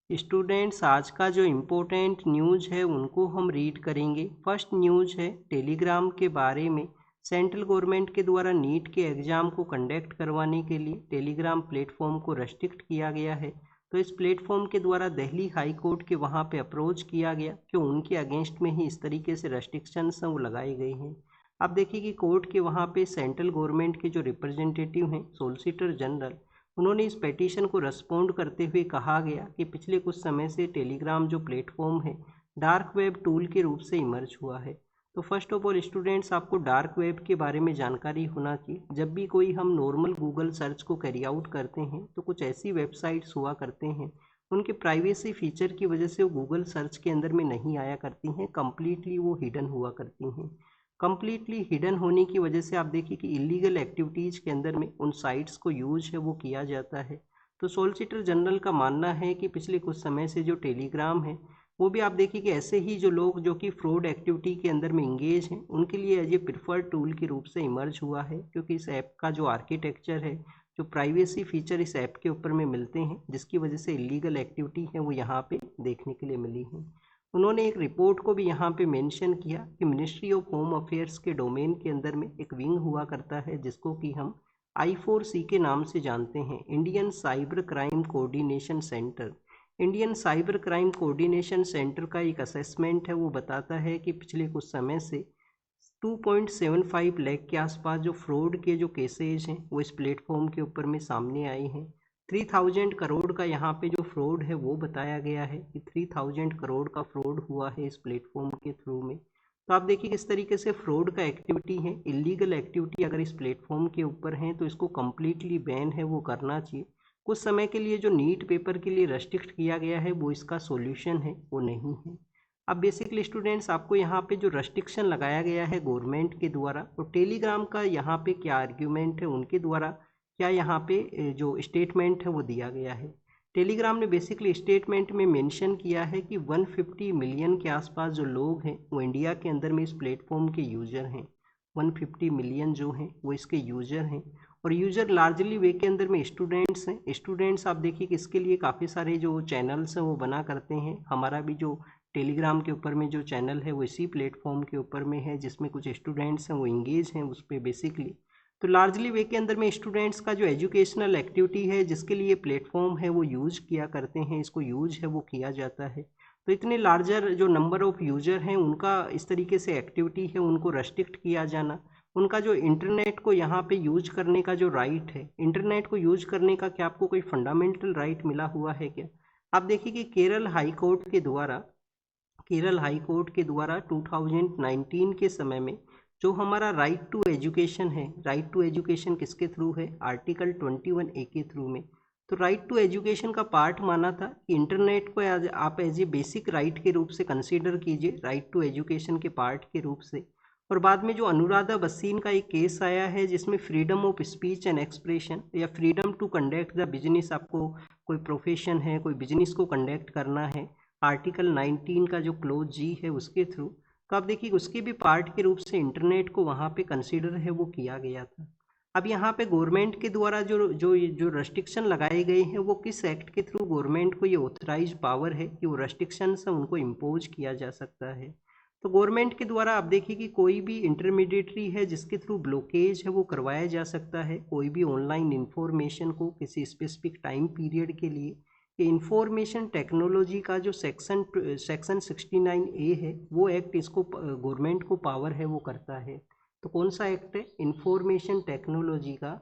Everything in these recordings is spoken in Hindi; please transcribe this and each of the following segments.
स्टूडेंट्स, आज का जो इम्पोर्टेंट न्यूज़ है उनको हम रीड करेंगे। फर्स्ट न्यूज़ है टेलीग्राम के बारे में। सेंट्रल गवर्नमेंट के द्वारा नीट के एग्ज़ाम को कंडक्ट करवाने के लिए टेलीग्राम प्लेटफॉर्म को रेस्ट्रिक्ट किया गया है। तो इस प्लेटफॉर्म के द्वारा दिल्ली हाई कोर्ट के वहाँ पे अप्रोच किया गया कि उनके अगेंस्ट में ही इस तरीके से रेस्ट्रिक्शंस हैं वो लगाई गई हैं। आप देखिए कि कोर्ट के वहाँ पे सेंट्रल गवर्नमेंट के जो रिप्रेजेंटेटिव हैं, सॉलिसिटर जनरल, उन्होंने इस पेटिशन को रेस्पॉन्ड करते हुए कहा गया कि पिछले कुछ समय से टेलीग्राम जो प्लेटफॉर्म है डार्क वेब टूल के रूप से इमर्ज हुआ है। तो फर्स्ट ऑफ ऑल स्टूडेंट्स, आपको डार्क वेब के बारे में जानकारी होना चाहिए। जब भी कोई हम नॉर्मल गूगल सर्च को कैरी आउट करते हैं तो कुछ ऐसी वेबसाइट्स हुआ करते हैं, उनके प्राइवेसी फीचर की वजह से वो गूगल सर्च के अंदर में नहीं आया करती हैं, कम्प्लीटली वो हिडन हुआ करती हैं। कम्प्लीटली हिडन होने की वजह से आप देखिए कि इलीगल एक्टिविटीज़ के अंदर में उन साइट्स को यूज है वो किया जाता है। तो सॉलिसिटर जनरल का मानना है कि पिछले कुछ समय से जो टेलीग्राम है वो भी आप देखिए कि ऐसे ही जो लोग जो कि फ्रॉड एक्टिविटी के अंदर में इंगेज हैं उनके लिए एज ए प्रिफर्ड टूल के रूप से इमर्ज हुआ है, क्योंकि इस ऐप का जो आर्किटेक्चर है, जो प्राइवेसी फीचर इस ऐप के ऊपर में मिलते हैं, जिसकी वजह से इलीगल एक्टिविटी है वो यहाँ पे देखने के लिए मिली है। उन्होंने एक रिपोर्ट को भी यहाँ पे मेंशन किया कि मिनिस्ट्री ऑफ होम अफेयर्स के डोमेन के अंदर में एक विंग हुआ करता है जिसको कि हम I4C के नाम से जानते हैं, Indian cyber crime coordination centre. Indian cyber crime coordination centre का एक असेसमेंट है, वो बताता है कि पिछले कुछ समय से 2.75 लाख के आसपास जो फ्रॉड के जो केसेज हैं वो इस प्लेटफॉर्म के ऊपर में सामने आए हैं। 3000 करोड़ का यहाँ पे जो फ्रॉड है वो बताया गया है कि 3000 करोड़ का फ्रॉड हुआ है इस प्लेटफॉर्म के थ्रू में। तो आप देखिए किस तरीके से फ्रॉड का एक्टिविटी है, इलीगल एक्टिविटी अगर इस प्लेटफॉर्म के ऊपर है तो इसको कम्प्लीटली बैन है वो करना चाहिए। कुछ समय के लिए जो नीट पेपर के लिए रेस्ट्रिक्ट किया गया है वो इसका सॉल्यूशन है, वो नहीं है। अब बेसिकली स्टूडेंट्स, आपको यहाँ पे जो रेस्ट्रिक्शन लगाया गया है गवर्नमेंट के द्वारा, तो टेलीग्राम का यहाँ पे क्या आर्ग्यूमेंट है, उनके द्वारा क्या यहाँ पे जो स्टेटमेंट है वो दिया गया है। टेलीग्राम ने बेसिकली स्टेटमेंट में मेंशन किया है कि 150 मिलियन के आसपास जो लोग हैं वो इंडिया के अंदर में इस प्लेटफॉर्म के यूज़र हैं। 150 मिलियन जो हैं वो इसके यूज़र हैं, और यूज़र लार्जली वे के अंदर में स्टूडेंट्स हैं। स्टूडेंट्स आप देखिए कि इसके लिए काफ़ी सारे जो चैनल्स हैं वो बना करते हैं। हमारा भी जो टेलीग्राम के ऊपर में जो चैनल है वो इसी प्लेटफॉर्म के ऊपर में है, जिसमें कुछ स्टूडेंट्स हैं वो इंगेज हैं उस पर बेसिकली। तो लार्जली वे के अंदर में स्टूडेंट्स का जो एजुकेशनल एक्टिविटी है जिसके लिए प्लेटफॉर्म है वो यूज किया करते हैं, इसको यूज है वो किया जाता है। तो इतने लार्जर जो नंबर ऑफ यूजर हैं उनका इस तरीके से एक्टिविटी है उनको रेस्ट्रिक्ट किया जाना, उनका जो इंटरनेट को यहाँ पे यूज करने का जो राइट है, इंटरनेट को यूज करने का क्या आपको कोई फंडामेंटल राइट मिला हुआ है क्या? आप देखिए कि केरल हाई कोर्ट के द्वारा 2019 के समय में जो हमारा राइट टू एजुकेशन है, राइट टू एजुकेशन किसके थ्रू है? आर्टिकल 21A के थ्रू में। तो राइट टू एजुकेशन का पार्ट माना था कि इंटरनेट को आप एज ए बेसिक राइट के रूप से कंसीडर कीजिए, राइट टू एजुकेशन के पार्ट के रूप से। और बाद में जो अनुराधा बसीन का एक केस आया है जिसमें freedom of speech and expression या freedom to conduct the business, आपको कोई प्रोफेशन है, कोई बिजनेस को कंडक्ट करना है, आर्टिकल 19 का जो क्लोज जी है उसके थ्रू। तो आप देखिए उसके भी पार्ट के रूप से इंटरनेट को वहाँ पे कंसीडर है वो किया गया था। अब यहाँ पे गवर्नमेंट के द्वारा जो जो जो रेस्ट्रिक्शन लगाए गए हैं वो किस एक्ट के थ्रू गवर्नमेंट को ये ऑथराइज पावर है कि वो रेस्ट्रिक्शंस हैं उनको इम्पोज किया जा सकता है। तो गवर्नमेंट के द्वारा आप देखिए कि कोई भी इंटरमीडिएटरी है जिसके थ्रू ब्लॉकेज है वो करवाया जा सकता है, कोई भी ऑनलाइन इंफॉर्मेशन को किसी स्पेसिफिक टाइम पीरियड के लिए। ये इंफॉर्मेशन टेक्नोलॉजी का जो सेक्शन 69A है वो एक्ट इसको गवर्नमेंट को पावर है वो करता है। तो कौन सा एक्ट है? इंफॉर्मेशन टेक्नोलॉजी का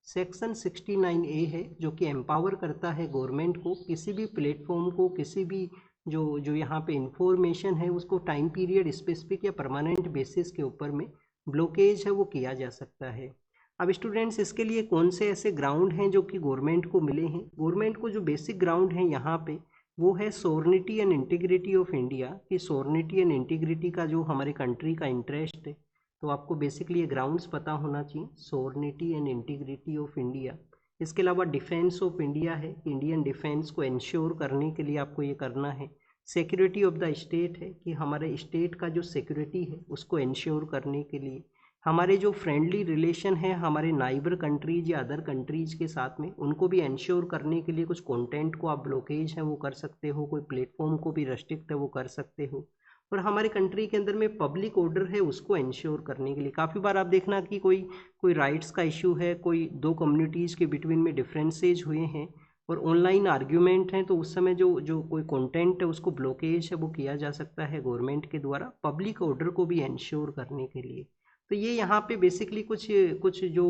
सेक्शन 69A है, जो कि एम्पावर करता है गवर्नमेंट को किसी भी प्लेटफॉर्म को, किसी भी जो जो यहाँ पे इंफॉर्मेशन है उसको टाइम पीरियड स्पेसिफिक या परमानेंट बेसिस के ऊपर में ब्लॉकेज है वो किया जा सकता है। अब स्टूडेंट्स, इसके लिए कौन से ऐसे ग्राउंड हैं जो कि गवर्नमेंट को मिले हैं? गवर्नमेंट को जो बेसिक ग्राउंड है यहाँ पे वो है sovereignty and integrity of India, कि सॉवरेनिटी एंड इंटीग्रिटी का जो हमारे कंट्री का इंटरेस्ट है, तो आपको बेसिकली ये ग्राउंड्स पता होना चाहिए, sovereignty and integrity of India. इसके अलावा डिफेंस ऑफ इंडिया है, इंडियन डिफेंस को इंश्योर करने के लिए आपको ये करना है। सिक्योरिटी ऑफ द स्टेट है कि हमारे स्टेट का जो सिक्योरिटी है उसको इंश्योर करने के लिए। हमारे जो फ्रेंडली रिलेशन है हमारे नाइबर कंट्रीज या अदर कंट्रीज के साथ में, उनको भी इंश्योर करने के लिए कुछ कंटेंट को आप ब्लॉकेज है वो कर सकते हो, कोई प्लेटफॉर्म को भी रेस्ट्रिक्ट है वो कर सकते हो। और हमारे कंट्री के अंदर में पब्लिक ऑर्डर है उसको इंश्योर करने के लिए काफ़ी बार आप देखना कि कोई राइट्स का इशू है, कोई दो कम्युनिटीज़ के बिटवीन में डिफरेंसेज हुए हैं और ऑनलाइन आर्ग्यूमेंट है, तो उस समय जो जो कोई कंटेंट है उसको ब्लॉकेज है वो किया जा सकता है गवर्नमेंट के द्वारा पब्लिक ऑर्डर को भी इंश्योर करने के लिए। तो ये यहाँ पे बेसिकली कुछ कुछ जो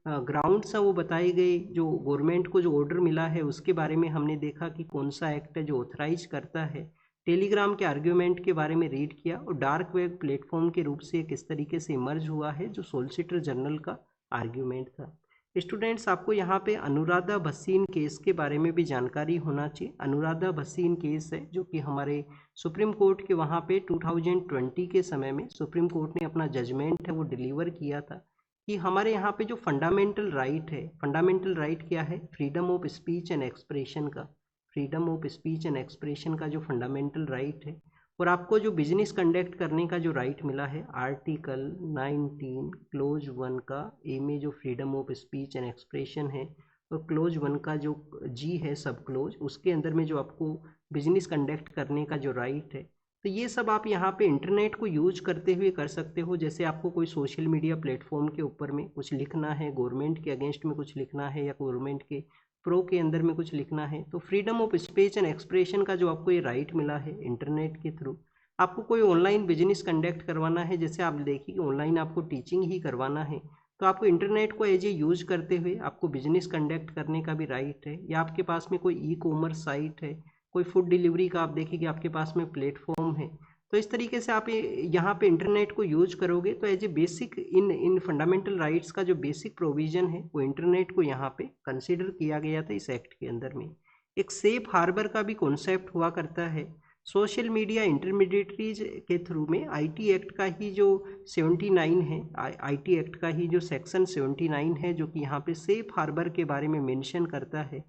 ग्राउंड्स हैं वो बताए गए, जो गवर्नमेंट को जो ऑर्डर मिला है उसके बारे में हमने देखा कि कौन सा एक्ट है जो ऑथराइज करता है। टेलीग्राम के आर्ग्यूमेंट के बारे में रीड किया और डार्क वेब प्लेटफॉर्म के रूप से किस तरीके से इमर्ज हुआ है, जो सोलिसिटर जनरल का आर्ग्यूमेंट था। स्टूडेंट्स, आपको यहाँ पे अनुराधा भसीन केस के बारे में भी जानकारी होना चाहिए। अनुराधा भसीन केस है जो कि हमारे सुप्रीम कोर्ट के वहाँ पे 2020 के समय में सुप्रीम कोर्ट ने अपना जजमेंट है वो डिलीवर किया था कि हमारे यहाँ पे जो फंडामेंटल राइट है, फंडामेंटल राइट क्या है, freedom of speech and expression का, freedom of speech and expression का जो फंडामेंटल राइट है, और आपको जो बिजनेस कंडक्ट करने का जो राइट मिला है आर्टिकल 19 क्लोज 1 का ए में जो freedom of speech and expression है, और क्लोज 1 का जो जी है सब क्लोज, उसके अंदर में जो आपको बिजनेस कंडक्ट करने का जो राइट है, तो ये सब आप यहाँ पे इंटरनेट को यूज करते हुए कर सकते हो। जैसे आपको कोई सोशल मीडिया प्लेटफॉर्म के ऊपर में कुछ लिखना है, गवर्नमेंट के अगेंस्ट में कुछ लिखना है, या गवर्नमेंट के प्रो के अंदर में कुछ लिखना है, तो freedom of speech and expression का जो आपको ये राइट मिला है इंटरनेट के थ्रू, आपको कोई ऑनलाइन बिजनेस कंडक्ट करवाना है, जैसे आप देखिए ऑनलाइन आपको टीचिंग ही करवाना है, तो आपको इंटरनेट को एज ए यूज करते हुए आपको बिजनेस कंडक्ट करने का भी राइट है। या आपके पास में कोई ई कॉमर्स साइट है, कोई फूड डिलीवरी का आप देखिए कि आपके पास में प्लेटफॉर्म है, तो इस तरीके से आप यहाँ पे इंटरनेट को यूज करोगे तो as a basic in in fundamental rights का जो बेसिक प्रोविजन है वो इंटरनेट को यहाँ पे कंसिडर किया गया था इस एक्ट के अंदर में। एक सेफ हार्बर का भी कॉन्सेप्ट हुआ करता है। सोशल मीडिया इंटरमीडिएटरीज के थ्रू में आईटी एक्ट का ही जो 79 है, आईटी एक्ट का ही जो सेक्शन 79 है, जो कि यहाँ पे सेफ हार्बर के बारे में मेंशन करता है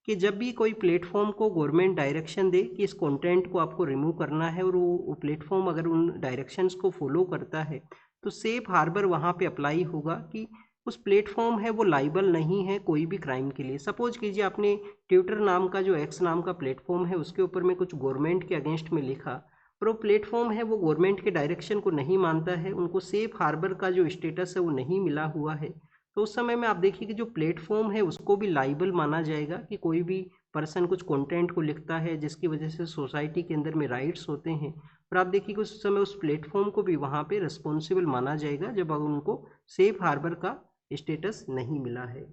कि जब भी कोई प्लेटफॉर्म को गवर्नमेंट डायरेक्शन दे कि इस कंटेंट को आपको रिमूव करना है, और वो प्लेटफॉर्म अगर उन डायरेक्शंस को फॉलो करता है, तो सेफ हार्बर वहाँ पे अप्लाई होगा कि उस प्लेटफॉर्म है वो लाइबल नहीं है कोई भी क्राइम के लिए। सपोज कीजिए आपने ट्विटर नाम का जो एक्स नाम का प्लेटफॉर्म है उसके ऊपर में कुछ गवर्नमेंट के अगेंस्ट में लिखा, और वो प्लेटफॉर्म है वो गवर्नमेंट के डायरेक्शन को नहीं मानता है, उनको सेफ हार्बर का जो स्टेटस है वो नहीं मिला हुआ है, तो उस समय में आप देखिए कि जो प्लेटफॉर्म है उसको भी लाइबल माना जाएगा कि कोई भी पर्सन कुछ कंटेंट को लिखता है जिसकी वजह से सोसाइटी के अंदर में राइट्स होते हैं, और आप देखिए कि उस समय उस प्लेटफॉर्म को भी वहाँ पे रिस्पॉन्सिबल माना जाएगा जब उनको सेफ हार्बर का स्टेटस नहीं मिला है।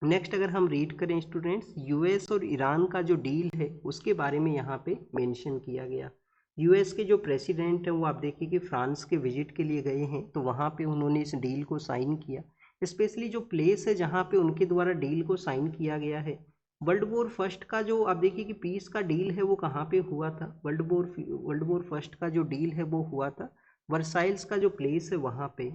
नेक्स्ट अगर हम रीड करें स्टूडेंट्स, यूएस और ईरान का जो डील है उसके बारे में यहाँ पे मेंशन किया गया। यूएस के जो प्रेसिडेंट हैं वो आप देखिए कि फ्रांस के विजिट के लिए गए हैं, तो वहाँ पे उन्होंने इस डील को साइन किया। स्पेशली जो प्लेस है जहाँ पे उनके द्वारा डील को साइन किया गया है, वर्ल्ड वॉर फर्स्ट का जो आप देखिए कि पीस का डील है वो कहाँ पे हुआ था, वर्ल्ड वॉर फर्स्ट का जो डील है वो हुआ था वर्साइल्स का जो प्लेस है वहाँ पे,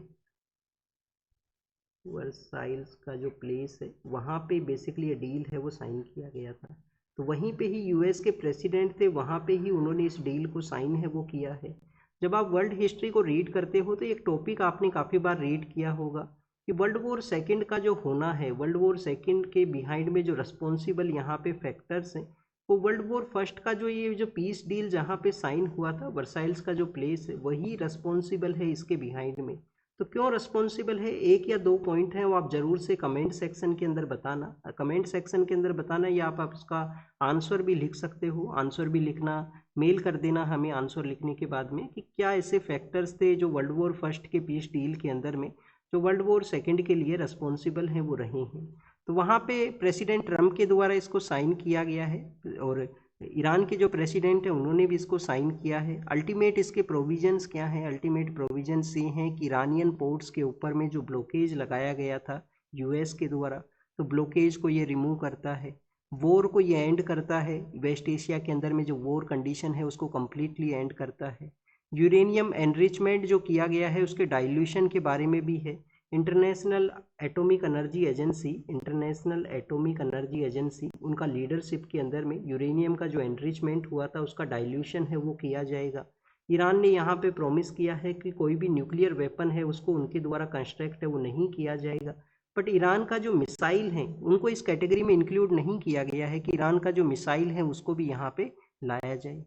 वर्साइल्स का जो प्लेस है वहाँ पे बेसिकली ये डील है वो साइन किया गया था। तो वहीं पे ही यूएस के प्रेसिडेंट थे, वहाँ पे ही उन्होंने इस डील को साइन है वो किया है। जब आप वर्ल्ड हिस्ट्री को रीड करते हो तो एक टॉपिक आपने काफ़ी बार रीड किया होगा कि वर्ल्ड वॉर सेकंड का जो होना है, वर्ल्ड वॉर सेकंड के बिहाइंड में जो रिस्पॉन्सिबल यहाँ पे फैक्टर्स हैं, वो वर्ल्ड वॉर फर्स्ट का जो ये जो पीस डील जहाँ पे साइन हुआ था वर्साइल्स का जो प्लेस है वही रिस्पॉन्सिबल है इसके बिहाइंड में। तो क्यों रिस्पॉन्सिबल है, एक या दो पॉइंट हैं वो आप ज़रूर से कमेंट सेक्शन के अंदर बताना, कमेंट सेक्शन के अंदर बताना, या आप उसका आंसर भी लिख सकते हो, आंसर भी लिखना, मेल कर देना हमें आंसर लिखने के बाद में कि क्या ऐसे फैक्टर्स थे जो वर्ल्ड वॉर फर्स्ट के पीस डील के अंदर में जो वर्ल्ड वॉर सेकंड के लिए रिस्पॉन्सिबल हैं वो रहे हैं। तो वहाँ पे प्रेसिडेंट ट्रम्प के द्वारा इसको साइन किया गया है, और ईरान के जो प्रेसिडेंट हैं उन्होंने भी इसको साइन किया है। अल्टीमेट इसके प्रोविजंस क्या हैं, अल्टीमेट प्रोविजंस ये हैं कि ईरानियन पोर्ट्स के ऊपर में जो ब्लॉकेज लगाया गया था यूएस के द्वारा, तो ब्लॉकेज को ये रिमूव करता है, वॉर को ये एंड करता है, वेस्ट एशिया के अंदर में जो वॉर कंडीशन है उसको कम्प्लीटली एंड करता है। यूरेनियम एनरिचमेंट जो किया गया है उसके डाइल्यूशन के बारे में भी है। International atomic energy agency, international atomic energy agency, उनका लीडरशिप के अंदर में यूरेनियम का जो एनरिचमेंट हुआ था उसका डाइल्यूशन है वो किया जाएगा। ईरान ने यहाँ पे प्रॉमिस किया है कि कोई भी न्यूक्लियर वेपन है उसको उनके द्वारा कंस्ट्रक्ट है वो नहीं किया जाएगा। बट ईरान का जो मिसाइल है उनको इस कैटेगरी में इंक्लूड नहीं किया गया है कि ईरान का जो मिसाइल है उसको भी यहाँ पे लाया जाए।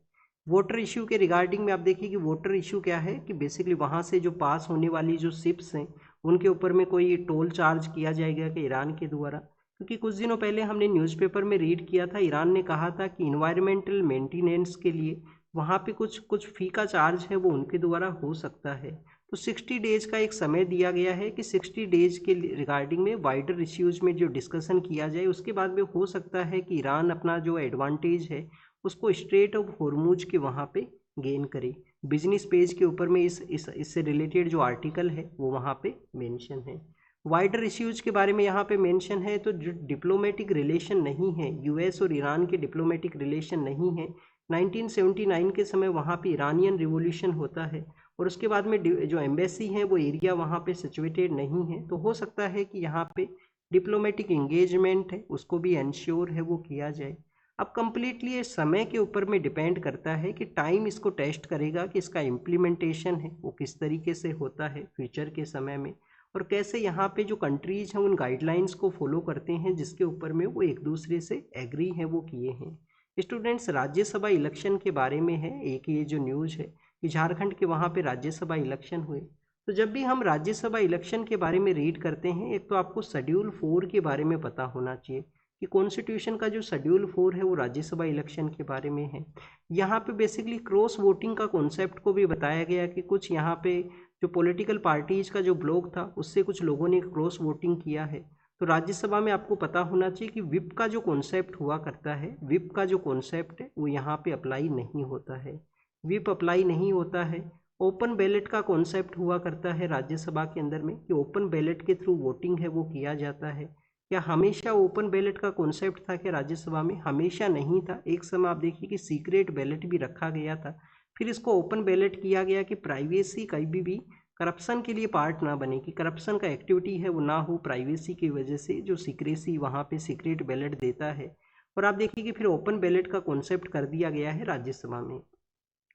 वाटर इशू के रिगार्डिंग में आप देखिए कि वाटर इशू क्या है कि बेसिकली वहाँ से जो पास होने वाली जो शिप्स हैं उनके ऊपर में कोई टोल चार्ज किया जाएगा कि ईरान के द्वारा, क्योंकि कुछ दिनों पहले हमने न्यूज़पेपर में रीड किया था, ईरान ने कहा था कि इन्वायरमेंटल मेंटेनेंस के लिए वहाँ पे कुछ फ़ी का चार्ज है वो उनके द्वारा हो सकता है। तो 60 डेज का एक समय दिया गया है कि 60 डेज के रिगार्डिंग में वाइडर इश्यूज में जो डिस्कशन किया जाए, उसके बाद में हो सकता है कि ईरान अपना जो एडवांटेज है उसको स्ट्रेट ऑफ हॉर्मुज के वहाँ पे गेन करे। बिजनेस पेज के ऊपर में इससे रिलेटेड जो आर्टिकल है वो वहाँ पे मेंशन है। वाइडर इश्यूज के बारे में यहाँ पे मेंशन है, तो जो डिप्लोमेटिक रिलेशन नहीं है, यूएस और ईरान के डिप्लोमेटिक रिलेशन नहीं है। 1979 के समय वहाँ पे ईरानियन रिवॉल्यूशन होता है और उसके बाद में जो एम्बेसी है वो एरिया वहाँ पे सिचुएटेड नहीं है, तो हो सकता है कि यहाँ पे डिप्लोमेटिक एंगेजमेंट है उसको भी इंश्योर है वो किया जाए। अब कम्प्लीटली ये समय के ऊपर में डिपेंड करता है कि टाइम इसको टेस्ट करेगा कि इसका इम्प्लीमेंटेशन है वो किस तरीके से होता है फ्यूचर के समय में, और कैसे यहाँ पे जो कंट्रीज हैं उन गाइडलाइंस को फॉलो करते हैं जिसके ऊपर में वो एक दूसरे से एग्री है वो किए हैं। स्टूडेंट्स, राज्यसभा इलेक्शन के बारे में है एक ये जो न्यूज़ है कि झारखंड के वहाँ पे राज्यसभा इलेक्शन हुए। तो जब भी हम राज्यसभा इलेक्शन के बारे में रीड करते हैं, एक तो आपको शेड्यूल 4 के बारे में पता होना चाहिए कि कॉन्स्टिट्यूशन का जो शेड्यूल 4 है वो राज्यसभा इलेक्शन के बारे में है। यहाँ पे बेसिकली क्रॉस वोटिंग का कॉन्सेप्ट को भी बताया गया कि कुछ यहाँ पे जो पॉलिटिकल पार्टीज का जो ब्लॉक था उससे कुछ लोगों ने क्रॉस वोटिंग किया है। तो राज्यसभा में आपको पता होना चाहिए कि विप का जो कॉन्सेप्ट हुआ करता है, विप का जो कॉन्सेप्ट है वो यहाँ पे अप्लाई नहीं होता है, विप अप्लाई नहीं होता है। ओपन बैलेट का कॉन्सेप्ट हुआ करता है राज्यसभा के अंदर में कि ओपन बैलेट के थ्रू वोटिंग है वो किया जाता है। क्या हमेशा ओपन बैलेट का कॉन्सेप्ट था क्या राज्यसभा में? हमेशा नहीं था। एक समय आप देखिए कि सीक्रेट बैलेट भी रखा गया था, फिर इसको ओपन बैलेट किया गया कि प्राइवेसी कभी भी करप्शन के लिए पार्ट ना बने, कि करप्शन का एक्टिविटी है वो ना हो प्राइवेसी की वजह से, जो सीक्रेसी वहाँ पे सीक्रेट बैलेट देता है। और आप देखिए कि फिर ओपन बैलेट का कॉन्सेप्ट कर दिया गया है राज्यसभा में।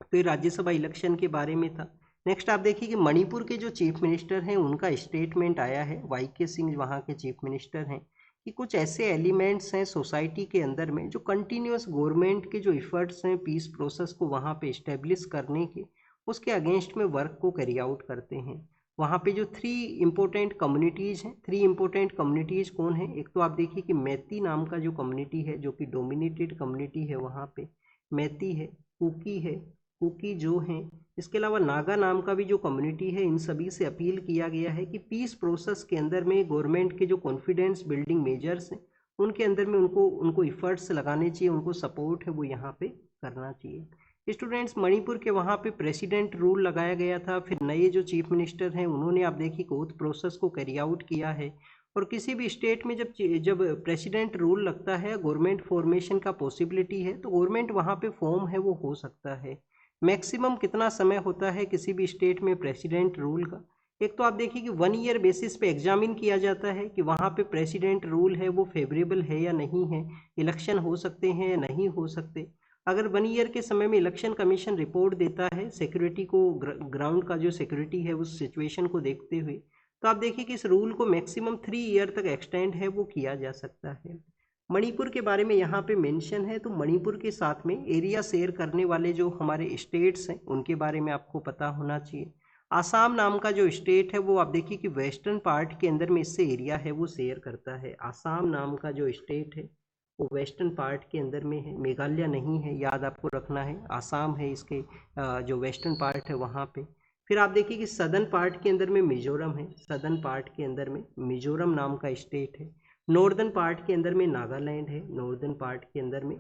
तो ये राज्यसभा इलेक्शन के बारे में था। नेक्स्ट आप देखिए कि मणिपुर के जो चीफ मिनिस्टर हैं उनका स्टेटमेंट आया है, वाई.के. सिंह वहाँ के चीफ मिनिस्टर हैं, कि कुछ ऐसे एलिमेंट्स हैं सोसाइटी के अंदर में जो कंटिन्यूस गवर्नमेंट के जो इफ़र्ट्स हैं पीस प्रोसेस को वहाँ पे इस्टेब्लिश करने के, उसके अगेंस्ट में वर्क को कैरी आउट करते हैं। वहाँ पे जो 3 इम्पोर्टेंट कम्युनिटीज़ हैं, 3 इम्पोर्टेंट कम्युनिटीज़ कौन है? एक तो आप देखिए कि मैती नाम का जो कम्युनिटी है जो कि डोमिनेटेड कम्युनिटी है, वहाँ पे मैती है, कुकी है, कुकी जो हैं, इसके अलावा नागा नाम का भी जो कम्युनिटी है। इन सभी से अपील किया गया है कि पीस प्रोसेस के अंदर में गवर्नमेंट के जो कॉन्फिडेंस बिल्डिंग मेजर्स हैं उनके अंदर में उनको इफ़र्ट्स लगाने चाहिए, उनको सपोर्ट है वो यहाँ पे करना चाहिए। स्टूडेंट्स, मणिपुर के वहाँ पे प्रेसिडेंट रूल लगाया गया था, फिर नए जो चीफ मिनिस्टर हैं उन्होंने आप देखिए ओथ प्रोसेस को कैरी आउट किया है। और किसी भी स्टेट में जब प्रेसिडेंट रूल लगता है, गवर्नमेंट फॉर्मेशन का पॉसिबिलिटी है, तो गवर्नमेंट वहाँ पे फॉर्म है वो हो सकता है। मैक्सिमम कितना समय होता है किसी भी स्टेट में प्रेसिडेंट रूल का? एक तो आप देखिए कि 1 ईयर बेसिस पे एग्जामिन किया जाता है कि वहाँ पे प्रेसिडेंट रूल है वो फेवरेबल है या नहीं है, इलेक्शन हो सकते हैं या नहीं हो सकते। अगर 1 ईयर के समय में इलेक्शन कमीशन रिपोर्ट देता है सिक्योरिटी को, ग्राउंड का जो सिक्योरिटी है उस सिचुएशन को देखते हुए, तो आप देखिए कि इस रूल को मैक्सिमम 3 ईयर तक एक्सटेंड है वो किया जा सकता है। मणिपुर के बारे में यहाँ पे मेंशन है, तो मणिपुर के साथ में एरिया शेयर करने वाले जो हमारे स्टेट्स हैं उनके बारे में आपको पता होना चाहिए। आसाम नाम का जो स्टेट है वो आप देखिए कि वेस्टर्न पार्ट के अंदर में इससे एरिया है वो शेयर करता है। आसाम नाम का जो स्टेट है वो वेस्टर्न पार्ट के अंदर में है, मेघालय नहीं है, याद आपको रखना है, आसाम है इसके जो वेस्टर्न पार्ट है वहाँ पे। फिर आप देखिए कि सदर्न पार्ट के अंदर में मिजोरम है, सदर्न पार्ट के अंदर में मिजोरम नाम का स्टेट है। नॉर्दर्न पार्ट के अंदर में नागालैंड है, नॉर्दर्न पार्ट के अंदर में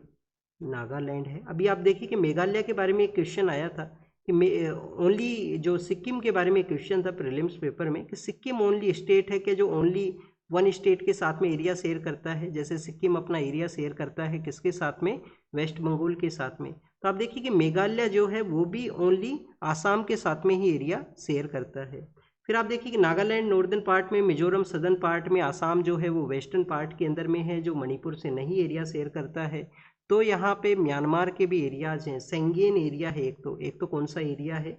नागालैंड है। अभी आप देखिए कि मेघालय के बारे में एक क्वेश्चन आया था कि ओनली जो सिक्किम के बारे में क्वेश्चन था प्रीलिम्स पेपर में कि सिक्किम ओनली स्टेट है कि जो ओनली 1 स्टेट के साथ में एरिया शेयर करता है, जैसे सिक्किम अपना एरिया शेयर करता है किसके साथ में? वेस्ट बंगाल के साथ में। तो आप देखिए कि मेघालय जो है वो भी ओनली आसाम के साथ में ही एरिया शेयर करता है। फिर आप देखिए कि नागालैंड नॉर्दर्न पार्ट में, मिजोरम सदर्न पार्ट में, आसाम जो है वो वेस्टर्न पार्ट के अंदर में है जो मणिपुर से नहीं एरिया शेयर करता है। तो यहाँ पे म्यांमार के भी एरियाज हैं। सेंगेन एरिया है एक तो कौन सा एरिया है,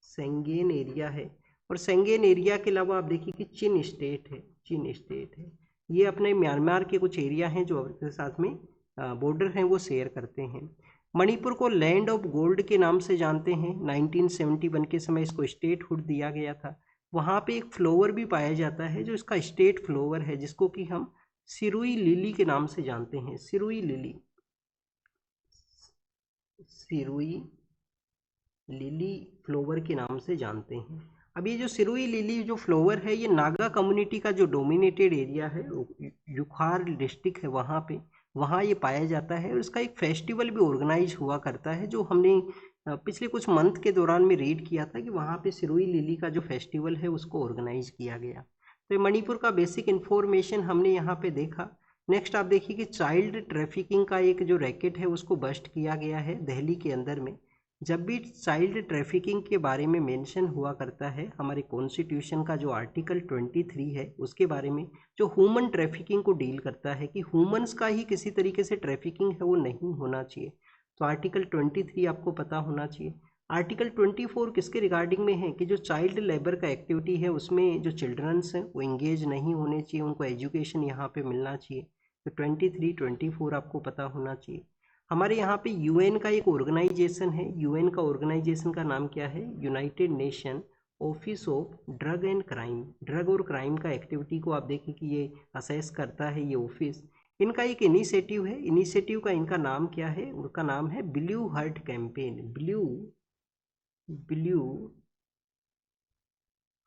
सेंगेन एरिया है। और सेंगेन एरिया के अलावा आप देखिए कि चिन स्टेट है। ये अपने म्यांमार के कुछ एरिया हैं जो आपके साथ में बॉर्डर हैं वो शेयर करते हैं। मणिपुर को लैंड ऑफ गोल्ड के नाम से जानते हैं। 1971 के समय इसको स्टेटहुड दिया गया था। वहाँ पे एक फ्लावर भी पाया जाता है जो इसका स्टेट फ्लावर है, जिसको कि हम सिरुई लिली के नाम से जानते हैं। सिरुई लिली फ्लावर के नाम से जानते हैं। अब ये जो सिरुई लिली जो फ्लावर है, ये नागा कम्युनिटी का जो डोमिनेटेड एरिया है, युखार डिस्ट्रिक्ट है, वहाँ ये पाया जाता है। और इसका एक फेस्टिवल भी ऑर्गेनाइज हुआ करता है, जो हमने पिछले कुछ मंथ के दौरान में रीड किया था कि वहाँ पे सिरुई लिली का जो फेस्टिवल है उसको ऑर्गेनाइज किया गया। तो मणिपुर का बेसिक इन्फॉर्मेशन हमने यहाँ पे देखा। नेक्स्ट आप देखिए कि चाइल्ड ट्रैफिकिंग का एक जो रैकेट है उसको बस्ट किया गया है दिल्ली के अंदर में। जब भी चाइल्ड ट्रैफिकिंग के बारे में मेंशन हुआ करता है हमारे कॉन्स्टिट्यूशन का जो आर्टिकल 23 है उसके बारे में, जो ह्यूमन ट्रैफिकिंग को डील करता है कि ह्यूमंस का ही किसी तरीके से ट्रैफिकिंग है वो नहीं होना चाहिए, तो आर्टिकल 23 आपको पता होना चाहिए। आर्टिकल 24 किसके रिगार्डिंग में है कि जो चाइल्ड लेबर का एक्टिविटी है उसमें जो चिल्ड्रंस हैं वो इंगेज नहीं होने चाहिए, उनको एजुकेशन यहाँ पे मिलना चाहिए। तो 23, 24 आपको पता होना चाहिए। हमारे यहाँ पे यूएन का एक ऑर्गेनाइजेशन है। यूएन का ऑर्गेनाइजेशन का नाम क्या है, United nation office of drug and crime. Drug और क्राइम का एक्टिविटी को आप देखिए कि ये असेस करता है ये ऑफिस। इनका एक इनिशिएटिव है, इनिशिएटिव का इनका नाम क्या है, उनका नाम है blue heart campaign. Blue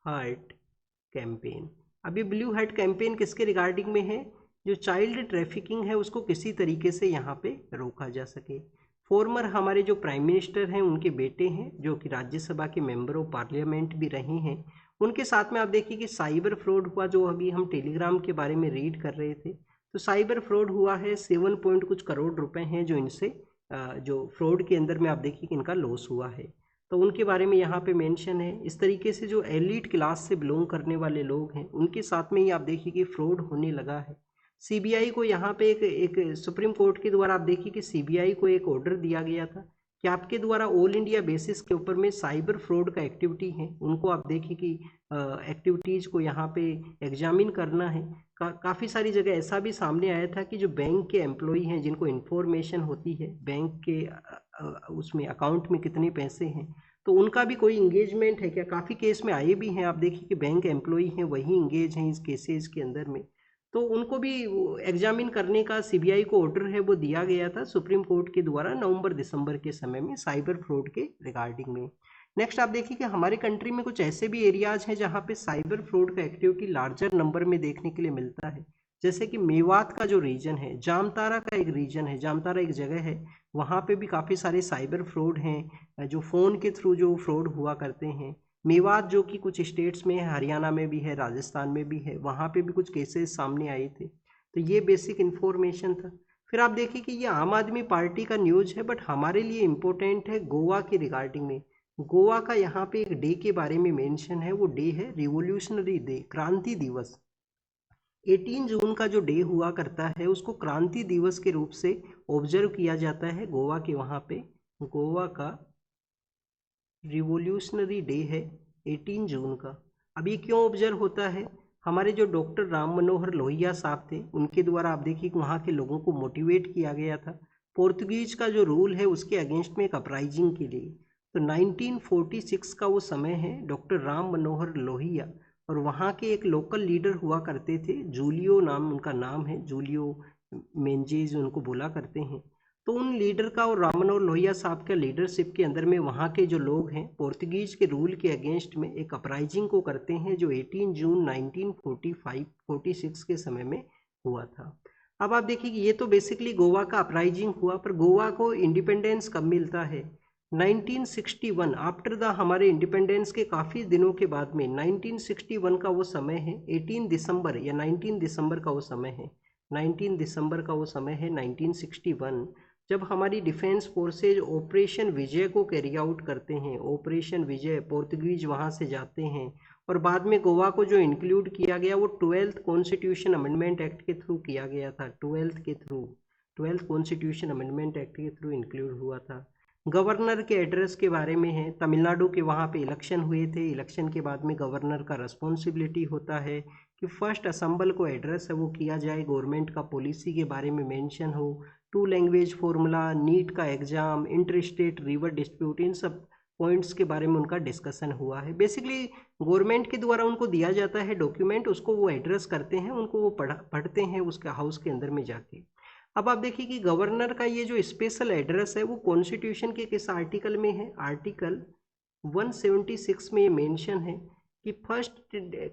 heart campaign. अब ये ब्लू हार्ट कैंपेन किसके रिगार्डिंग में है, जो चाइल्ड ट्रैफिकिंग है उसको किसी तरीके से यहाँ पे रोका जा सके। फॉर्मर हमारे जो प्राइम मिनिस्टर हैं उनके बेटे हैं जो कि राज्यसभा के मेंबर ऑफ पार्लियामेंट भी रहे हैं। उनके साथ में आप देखिए कि साइबर फ्रॉड हुआ, जो अभी हम टेलीग्राम के बारे में रीड कर रहे थे। तो साइबर फ्रॉड हुआ है, 7 पॉइंट कुछ करोड़ रुपए हैं जो इनसे जो फ्रॉड के अंदर में आप देखिए कि इनका लॉस हुआ है, तो उनके बारे में यहाँ पे मेंशन है। इस तरीके से जो एलिट क्लास से बिलोंग करने वाले लोग हैं उनके साथ में ही आप देखिए कि फ्रॉड होने लगा है। सीबीआई को यहाँ पे एक सुप्रीम कोर्ट के द्वारा आप देखिए कि सीबीआई को एक ऑर्डर दिया गया था कि आपके द्वारा ऑल इंडिया बेसिस के ऊपर में साइबर फ्रॉड का एक्टिविटी है उनको आप देखिए कि एक्टिविटीज़ को यहाँ पे एग्जामिन करना है। काफ़ी सारी जगह ऐसा भी सामने आया था कि जो बैंक के एम्प्लॉई हैं जिनको इन्फॉर्मेशन होती है बैंक के उसमें अकाउंट में कितने पैसे हैं, तो उनका भी कोई इंगेजमेंट है क्या। काफ़ी केस में आए भी हैं, आप देखिए कि बैंक एम्प्लॉई हैं वही इंगेज हैं इस केसेस के अंदर में, तो उनको भी एग्जामिन करने का सीबीआई को ऑर्डर है वो दिया गया था सुप्रीम कोर्ट के द्वारा नवंबर-दिसंबर के समय में साइबर फ्रॉड के रिगार्डिंग में। नेक्स्ट आप देखिए कि हमारे कंट्री में कुछ ऐसे भी एरियाज हैं जहाँ पे साइबर फ्रॉड का एक्टिविटी लार्जर नंबर में देखने के लिए मिलता है। जैसे कि मेवात का जो रीजन है, जामतारा का एक रीजन है, जामतारा एक जगह है, वहाँ पे भी काफ़ी सारे साइबर फ्रॉड हैं जो फ़ोन के थ्रू जो फ्रॉड हुआ करते हैं। मेवात जो कि कुछ स्टेट्स में है, हरियाणा में भी है, राजस्थान में भी है, वहाँ पे भी कुछ केसेस सामने आए थे। तो ये बेसिक इन्फॉर्मेशन था। फिर आप देखिए कि ये आम आदमी पार्टी का न्यूज़ है, बट हमारे लिए इम्पोर्टेंट है गोवा के रिगार्डिंग में। गोवा का यहाँ पे एक डे के बारे में मेंशन है, वो डे है रिवोल्यूशनरी डे, क्रांति दिवस। 18 जून का जो डे हुआ करता है उसको क्रांति दिवस के रूप से ऑब्जर्व किया जाता है गोवा के वहाँ पे। गोवा का रिवोल्यूशनरी डे है 18 जून का। अब ये क्यों ऑब्जर्व होता है, हमारे जो डॉक्टर राम मनोहर लोहिया साहब थे उनके द्वारा आप देखिए कि वहाँ के लोगों को मोटिवेट किया गया था पोर्तुगीज का जो रूल है उसके अगेंस्ट में एक अपराइजिंग के लिए। तो 1946 का वो समय है, डॉक्टर राम मनोहर लोहिया और वहाँ के एक लोकल लीडर हुआ करते थे, जूलियो नाम उनका नाम है, जूलियो मेंजेज उनको बोला करते हैं। तो उन लीडर का और राम मनोहर लोहिया साहब के लीडरशिप के अंदर में वहाँ के जो लोग हैं पोर्तुगीज के रूल के अगेंस्ट में एक अपराइजिंग को करते हैं जो 18 जून 1946 के समय में हुआ था। अब आप देखिए कि ये तो बेसिकली गोवा का अपराइजिंग हुआ, पर गोवा को इंडिपेंडेंस कब मिलता है, 1961 आफ्टर द हमारे इंडिपेंडेंस के काफ़ी दिनों के बाद में 1961 का वो समय है, 18 दिसंबर या 19 दिसंबर का वो समय है, 19 दिसंबर का वो समय है 1961, जब हमारी डिफेंस फोर्सेज ऑपरेशन विजय को कैरी आउट करते हैं। ऑपरेशन विजय, पोर्तुगीज वहाँ से जाते हैं और बाद में गोवा को जो इंक्लूड किया गया वो 12th कॉन्स्टिट्यूशन अमेंडमेंट एक्ट के थ्रू किया गया था। 12th कॉन्स्टिट्यूशन अमेंडमेंट एक्ट के थ्रू इंक्लूड हुआ था। गवर्नर के एड्रेस के बारे में है, तमिलनाडु के वहाँ पे इलेक्शन हुए थे, इलेक्शन के बाद में गवर्नर का रिस्पॉन्सिबिलिटी होता है कि फर्स्ट असम्बल को एड्रेस है वो किया जाए, गवर्नमेंट का पॉलिसी के बारे में मेंशन हो, 2 लैंग्वेज फॉर्मूला, नीट का exam, interstate river dispute, इन सब पॉइंट्स के बारे में उनका डिस्कशन हुआ है। बेसिकली गवर्नमेंट के द्वारा उनको दिया जाता है डॉक्यूमेंट, उसको वो एड्रेस करते हैं, उनको वो पढ़ते हैं उसके हाउस के अंदर में जाके। अब आप देखिए कि गवर्नर का ये जो स्पेशल एड्रेस है वो कॉन्स्टिट्यूशन के किस आर्टिकल में है, आर्टिकल 176 में ये मेंशन है कि फर्स्ट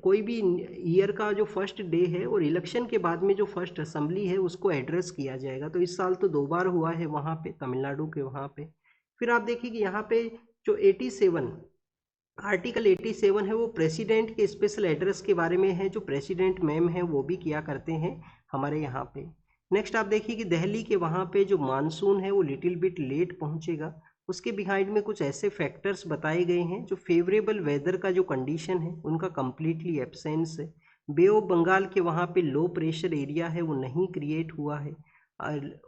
कोई भी ईयर का जो फर्स्ट डे है और इलेक्शन के बाद में जो फर्स्ट असेंबली है उसको एड्रेस किया जाएगा। तो इस साल तो 2 बार हुआ है वहाँ पे, तमिलनाडु के वहाँ पे। फिर आप देखिए कि यहाँ पे जो 87 आर्टिकल 87 है वो प्रेसिडेंट के स्पेशल एड्रेस के बारे में है, जो प्रेसिडेंट मैम है वो भी किया करते हैं हमारे यहाँ पे। नेक्स्ट आप देखिए कि दिल्ली के वहाँ पे जो मानसून है वो लिटिल बिट लेट पहुँचेगा, उसके बिहाइंड में कुछ ऐसे फैक्टर्स बताए गए हैं। जो फेवरेबल वेदर का जो कंडीशन है उनका कम्प्लीटली एब्सेंस है। बे ऑफ बंगाल के वहाँ पे लो प्रेशर एरिया है वो नहीं क्रिएट हुआ है।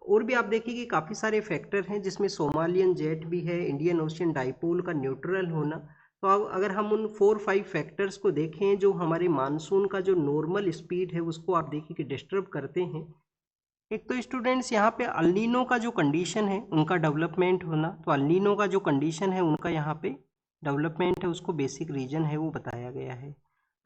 और भी आप देखिए कि काफ़ी सारे फैक्टर हैं जिसमें सोमालियन जेट भी है, इंडियन ओशियन डाइपोल का न्यूट्रल होना। तो अब अगर हम उन 4-5 फैक्टर्स को देखें जो हमारे मानसून का जो नॉर्मल स्पीड है उसको आप देखिए कि डिस्टर्ब करते हैं। एक तो स्टूडेंट्स यहाँ पे अल नीनो का जो कंडीशन है उनका डेवलपमेंट होना, तो अल नीनो का जो कंडीशन है उनका यहाँ पे डेवलपमेंट है, उसको बेसिक रीजन है वो बताया गया है।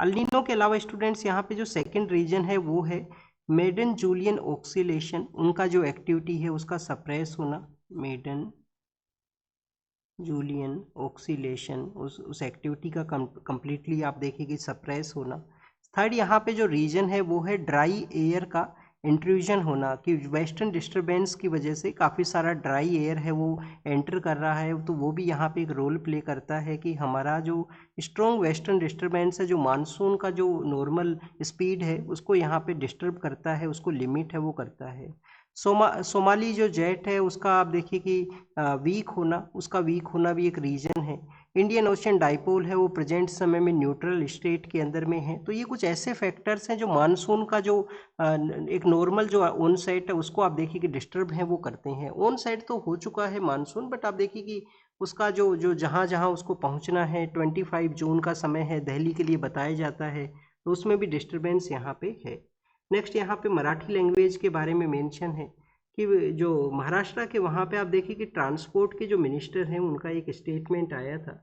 अल नीनो के अलावा स्टूडेंट्स यहाँ पे जो सेकंड रीजन है वो है मेडन जूलियन ऑक्सीलेशन, उनका जो एक्टिविटी है उसका सप्रेस होना, मेडन जूलियन ऑक्सीलेशन उस एक्टिविटी का कम्प्लीटली आप देखिए कि सप्रेस होना। थर्ड यहाँ पे जो रीजन है वो है ड्राई एयर का इंट्रूजन होना, कि वेस्टर्न डिस्टर्बेंस की वजह से काफ़ी सारा ड्राई एयर है वो एंटर कर रहा है, तो वो भी यहाँ पे एक रोल प्ले करता है कि हमारा जो स्ट्रॉन्ग वेस्टर्न डिस्टर्बेंस है जो मानसून का जो नॉर्मल स्पीड है उसको यहाँ पे डिस्टर्ब करता है, उसको लिमिट है वो करता है। सोमाली जो जेट है उसका आप देखिए कि वीक होना, उसका वीक होना भी एक रीजन है। इंडियन ओशियन डाइपोल है वो प्रेजेंट समय में न्यूट्रल स्टेट के अंदर में है। तो ये कुछ ऐसे फैक्टर्स हैं जो मानसून का जो एक नॉर्मल जो ऑन साइट है उसको आप देखिए कि डिस्टर्ब है वो करते हैं। ऑन साइट तो हो चुका है मानसून, बट आप देखिए कि उसका जो जो जहाँ जहाँ उसको पहुँचना है 25 जून का समय है दिल्ली के लिए बताया जाता है, तो उसमें भी डिस्टर्बेंस यहाँ पे है। नेक्स्ट यहाँ पे मराठी लैंग्वेज के बारे में मेंशन है कि जो महाराष्ट्र के वहाँ पे आप देखिए कि ट्रांसपोर्ट के जो मिनिस्टर हैं उनका एक स्टेटमेंट आया था,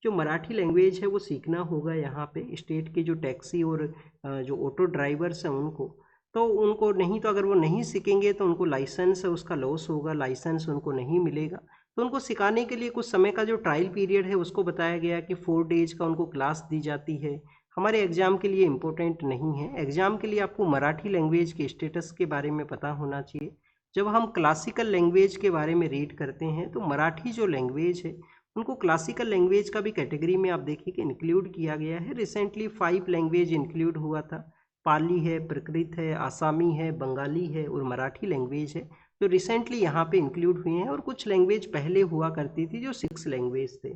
जो मराठी लैंग्वेज है वो सीखना होगा यहाँ पे स्टेट के जो टैक्सी और जो ऑटो ड्राइवर्स हैं उनको नहीं, तो अगर वो नहीं सीखेंगे तो उनको लाइसेंस है उसका लॉस होगा, लाइसेंस उनको नहीं मिलेगा। तो उनको सिखाने के लिए कुछ समय का जो ट्रायल पीरियड है उसको बताया गया कि 4 डेज का उनको क्लास दी जाती है। हमारे एग्ज़ाम के लिए इम्पोर्टेंट नहीं है, एग्ज़ाम के लिए आपको मराठी लैंग्वेज के स्टेटस के बारे में पता होना चाहिए। जब हम क्लासिकल लैंग्वेज के बारे में रीड करते हैं तो मराठी जो लैंग्वेज है उनको क्लासिकल लैंग्वेज का भी कैटेगरी में आप देखिए कि इंक्लूड किया गया है। रिसेंटली 5 लैंग्वेज इंक्लूड हुआ था, पाली है, प्राकृत है, आसामी है, बंगाली है और मराठी लैंग्वेज है जो रिसेंटली यहाँ पे इंक्लूड हुए हैं, और कुछ लैंग्वेज पहले हुआ करती थी जो 6 लैंग्वेज थे।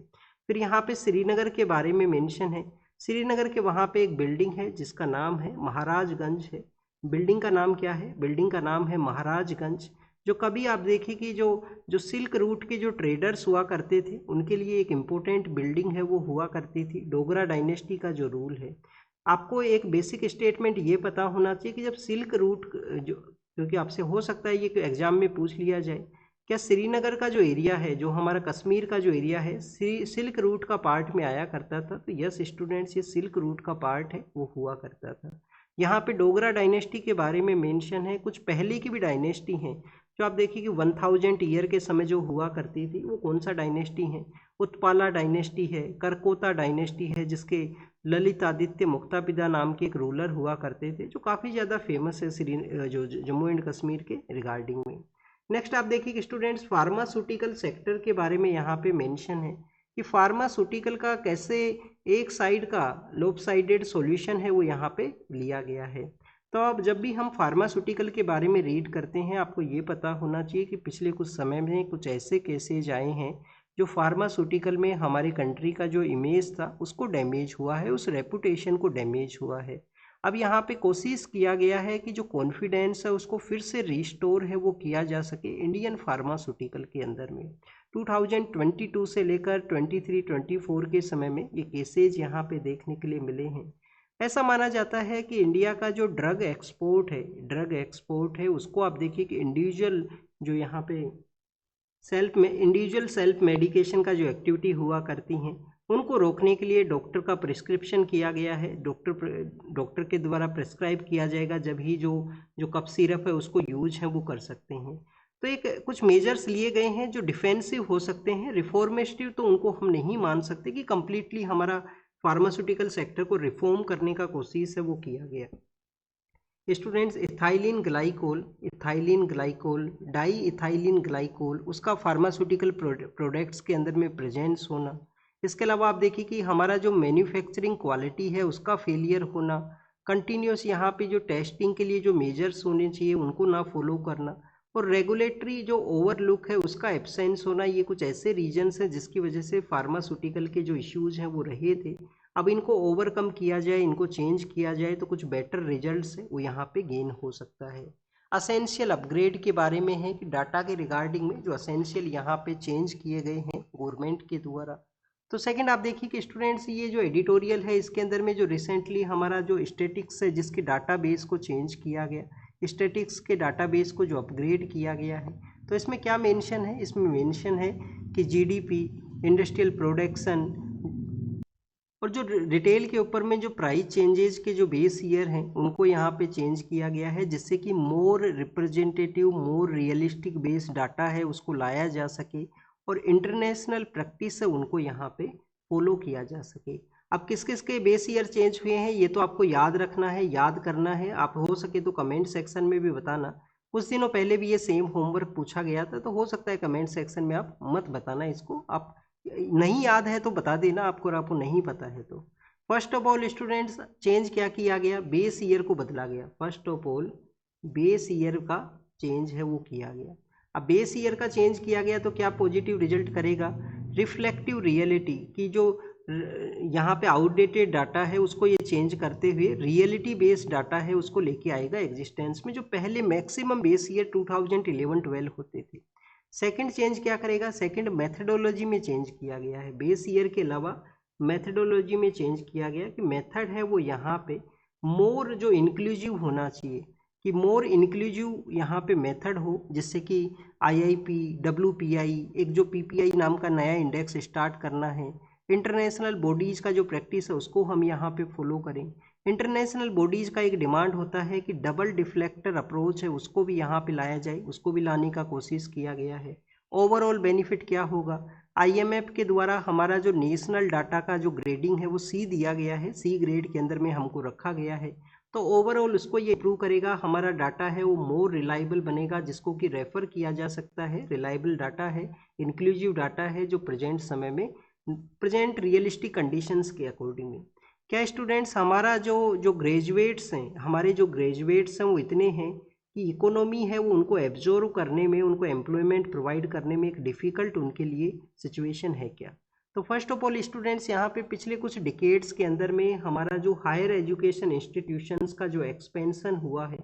फिर यहाँ पे श्रीनगर के बारे में मेंशन है। श्रीनगर के वहाँ पे एक बिल्डिंग है जिसका नाम है महाराजगंज है। बिल्डिंग का नाम क्या है? बिल्डिंग का नाम है महाराजगंज। जो कभी आप देखिए कि जो सिल्क रूट के जो ट्रेडर्स हुआ करते थे उनके लिए एक इम्पोर्टेंट बिल्डिंग है वो हुआ करती थी। डोगरा डायनेस्टी का जो रूल है, आपको एक बेसिक स्टेटमेंट ये पता होना चाहिए कि जब सिल्क रूट जो, क्योंकि आपसे हो सकता है ये एग्जाम में पूछ लिया जाए, क्या श्रीनगर का जो एरिया है, जो हमारा कश्मीर का जो एरिया है, सिल्क रूट का पार्ट में आया करता था? तो यस स्टूडेंट्स, ये सिल्क रूट का पार्ट है वो हुआ करता था। यहाँ पे डोगरा डायनेस्टी के बारे में मेंशन है। कुछ पहले की भी डायनेस्टी हैं जो आप देखिए कि 1000 ईयर के समय जो हुआ करती थी, वो कौन सा डायनेस्टी है? उत्पाला डायनेस्टी है, करकोता डायनेस्टी है, जिसके ललित आदित्य मुक्तापिदा नाम के एक रूलर हुआ करते थे, जो काफ़ी ज़्यादा फेमस है जो जम्मू एंड कश्मीर के रिगार्डिंग में। नेक्स्ट आप देखिए कि स्टूडेंट्स फार्मास्यूटिकल सेक्टर के बारे में यहाँ पे मेंशन है कि फार्मास्यूटिकल का कैसे एक साइड का लोपसाइडेड सॉल्यूशन है वो यहाँ पे लिया गया है। तो अब जब भी हम फार्मास्यूटिकल के बारे में रीड करते हैं आपको ये पता होना चाहिए कि पिछले कुछ समय में कुछ ऐसे केसेज आए हैं जो फार्मास्यूटिकल में हमारे कंट्री का जो इमेज था उसको डैमेज हुआ है, उस रेपुटेशन को डैमेज हुआ है। अब यहाँ पे कोशिश किया गया है कि जो कॉन्फिडेंस है उसको फिर से रिस्टोर है वो किया जा सके इंडियन फार्मास्यूटिकल के अंदर में। 2022 से लेकर 23-24 के समय में ये केसेज यहाँ पे देखने के लिए मिले हैं। ऐसा माना जाता है कि इंडिया का जो ड्रग एक्सपोर्ट है उसको आप देखिए कि इंडिविजुअल जो यहाँ पे इंडिविजुअल सेल्फ मेडिकेशन का जो एक्टिविटी हुआ करती हैं उनको रोकने के लिए डॉक्टर का प्रिस्क्रिप्शन किया गया है। डॉक्टर के द्वारा प्रिस्क्राइब किया जाएगा, जब ही जो कफ सिरप है उसको यूज है वो कर सकते हैं। तो एक कुछ मेजर्स लिए गए हैं जो डिफेंसिव हो सकते हैं, रिफॉर्मेटिव तो उनको हम नहीं मान सकते कि कंप्लीटली हमारा फार्मास्यूटिकल सेक्टर को रिफॉर्म करने का कोशिश है वो किया गया। Students, ethylene glycol, diethylene glycol, उसका फार्मास्यूटिकल प्रोडक्ट्स के अंदर में प्रेजेंस होना। इसके अलावा आप देखिए कि हमारा जो मैन्युफैक्चरिंग क्वालिटी है उसका फेलियर होना, कंटिन्यूस यहाँ पे जो टेस्टिंग के लिए जो मेजर्स होने चाहिए उनको ना फॉलो करना, और रेगुलेटरी जो ओवरलुक है उसका एब्सेंस होना। ये कुछ ऐसे रीजन्स हैं जिसकी वजह से फार्मास्यूटिकल के जो इश्यूज हैं वो रहे थे। अब इनको ओवरकम किया जाए, इनको चेंज किया जाए तो कुछ बेटर रिजल्ट्स है वो यहाँ पे गेन हो सकता है। असेंशियल अपग्रेड के बारे में है कि डाटा के रिगार्डिंग में जो असेंशियल यहाँ पे चेंज किए गए हैं गवर्नमेंट के द्वारा। तो सेकंड आप देखिए कि स्टूडेंट्स ये जो एडिटोरियल है इसके अंदर में जो रिसेंटली हमारा जो स्टैटिक्स है जिसके डाटाबेस को चेंज किया गया, स्टैटिक्स के डाटाबेस को जो अपग्रेड किया गया है, तो इसमें क्या मेंशन है? इसमें मेंशन है कि जीडीपी, इंडस्ट्रियल प्रोडक्शन और जो रिटेल के ऊपर में जो प्राइस चेंजेस के जो बेस ईयर हैं उनको यहाँ पे चेंज किया गया है, जिससे कि more representative, more realistic base data है उसको लाया जा सके और इंटरनेशनल प्रैक्टिस है उनको यहाँ पे फॉलो किया जा सके। अब किस किस के बेस ईयर चेंज हुए हैं ये तो आपको याद रखना है, याद करना है। आप हो सके तो कमेंट सेक्शन में भी बताना। कुछ दिनों पहले भी ये सेम होमवर्क पूछा गया था, तो हो सकता है कमेंट सेक्शन में आप मत बताना इसको, आप नहीं याद है तो बता देना आपको नहीं पता है तो। First of all students, change क्या किया गया? बेस ईयर को बदला गया। First of all base year का चेंज है वो किया गया। अब बेस ईयर का चेंज किया गया तो क्या पॉजिटिव रिजल्ट करेगा? रिफ्लेक्टिव रियलिटी की जो यहाँ पे आउटडेटेड डाटा है उसको ये चेंज करते हुए रियलिटी बेस्ड डाटा है उसको लेके आएगा एग्जिस्टेंस में, जो पहले मैक्सिमम बेस ईयर 2011-12 होते थे। सेकंड चेंज क्या करेगा? सेकंड मेथडोलॉजी में चेंज किया गया है। बेस ईयर के अलावा मेथडोलॉजी में चेंज किया गया कि मेथड है वो यहाँ पे मोर जो इंक्लूसिव होना चाहिए, कि मोर इंक्लूसिव यहाँ पे मेथड हो, जिससे कि IIP, WPI, एक जो PPI नाम का नया इंडेक्स स्टार्ट करना है। इंटरनेशनल बॉडीज़ का जो प्रैक्टिस है उसको हम यहाँ पे फॉलो करें। इंटरनेशनल बॉडीज़ का एक डिमांड होता है कि डबल डिफ्लेक्टर अप्रोच है उसको भी यहाँ पे लाया जाए, उसको भी लाने का कोशिश किया गया है। ओवरऑल बेनिफिट क्या होगा? IMF के द्वारा हमारा जो नेशनल डाटा का जो ग्रेडिंग है वो C दिया गया है, C ग्रेड के अंदर में हमको रखा गया है। तो ओवरऑल उसको ये इम्प्रूव करेगा, हमारा डाटा है वो मोर रिलायबल बनेगा, जिसको कि रेफ़र किया जा सकता है। रिलायबल डाटा है, इंक्लूसिव डाटा है, जो प्रेजेंट समय में प्रेजेंट रियलिस्टिक कंडीशंस के अकॉर्डिंग में। क्या स्टूडेंट्स, हमारा जो ग्रेजुएट्स हैं, हमारे जो ग्रेजुएट्स हैं वो इतने हैं कि इकोनॉमी है वो उनको एब्जॉर्व करने में, उनको एम्प्लॉयमेंट प्रोवाइड करने में एक डिफ़िकल्ट उनके लिए सिचुएशन है क्या? तो फर्स्ट ऑफ ऑल स्टूडेंट्स, यहाँ पे पिछले कुछ डिकेड्स के अंदर में हमारा जो हायर एजुकेशन इंस्टीट्यूशंस का जो एक्सपेंशन हुआ है,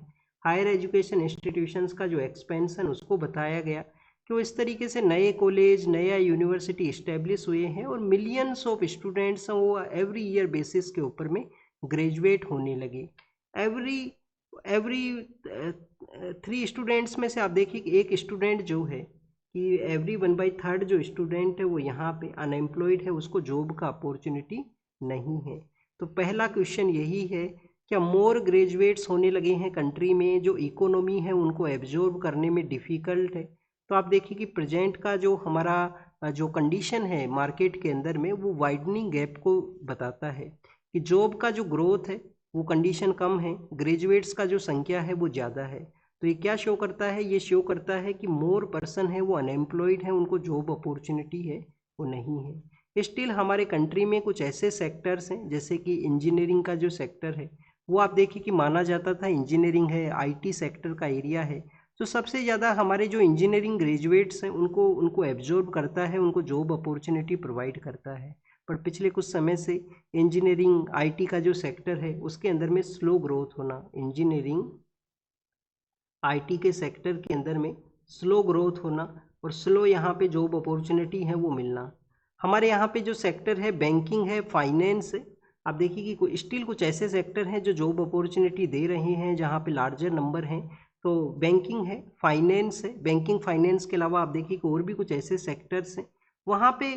हायर एजुकेशन इंस्टीट्यूशंस का जो एक्सपेंशन उसको बताया गया कि वो इस तरीके से नए कॉलेज, नया यूनिवर्सिटी इस्टेब्लिश हुए हैं और मिलियंस ऑफ स्टूडेंट्स हैं वो एवरी ईयर बेसिस के ऊपर में ग्रेजुएट होने लगे। एवरी 3 स्टूडेंट्स में से आप देखिए कि एक स्टूडेंट जो है कि एवरी 1/3 जो स्टूडेंट है वो यहाँ पे अनएम्प्लॉयड है, उसको जॉब का अपॉर्चुनिटी नहीं है। तो पहला क्वेश्चन यही है, क्या मोर ग्रेजुएट्स होने लगे हैं कंट्री में, जो इकोनॉमी है उनको एब्जॉर्ब करने में डिफ़िकल्ट है? तो आप देखिए कि प्रेजेंट का जो हमारा जो कंडीशन है मार्केट के अंदर में वो वाइडनिंग गैप को बताता है कि जॉब का जो ग्रोथ है वो कंडीशन कम है, ग्रेजुएट्स का जो संख्या है वो ज़्यादा है। तो ये क्या शो करता है? ये शो करता है कि मोर पर्सन है वो अनएम्प्लॉयड है, उनको जॉब अपॉर्चुनिटी है वो नहीं है। स्टिल हमारे कंट्री में कुछ ऐसे सेक्टर्स हैं जैसे कि इंजीनियरिंग का जो सेक्टर है वो आप देखिए कि माना जाता था इंजीनियरिंग है, IT सेक्टर का एरिया है, तो सबसे ज़्यादा हमारे जो इंजीनियरिंग ग्रेजुएट्स हैं उनको एब्जॉर्ब करता है, उनको जॉब अपॉर्चुनिटी प्रोवाइड करता है। पर पिछले कुछ समय से इंजीनियरिंग आईटी का जो सेक्टर है उसके अंदर में स्लो ग्रोथ होना, इंजीनियरिंग आईटी के सेक्टर के अंदर में स्लो ग्रोथ होना और स्लो यहाँ पे जॉब अपॉर्चुनिटी है वो मिलना। हमारे यहाँ पे जो सेक्टर है बैंकिंग है, फाइनेंस है, आप देखिए कि स्टिल कुछ ऐसे सेक्टर हैं जो जॉब अपॉर्चुनिटी दे रहे हैं जहाँ पे लार्जर नंबर हैं। तो बैंकिंग है, फाइनेंस है, बैंकिंग फाइनेंस के अलावा आप देखिए कि और भी कुछ ऐसे सेक्टर्स हैं वहाँ पे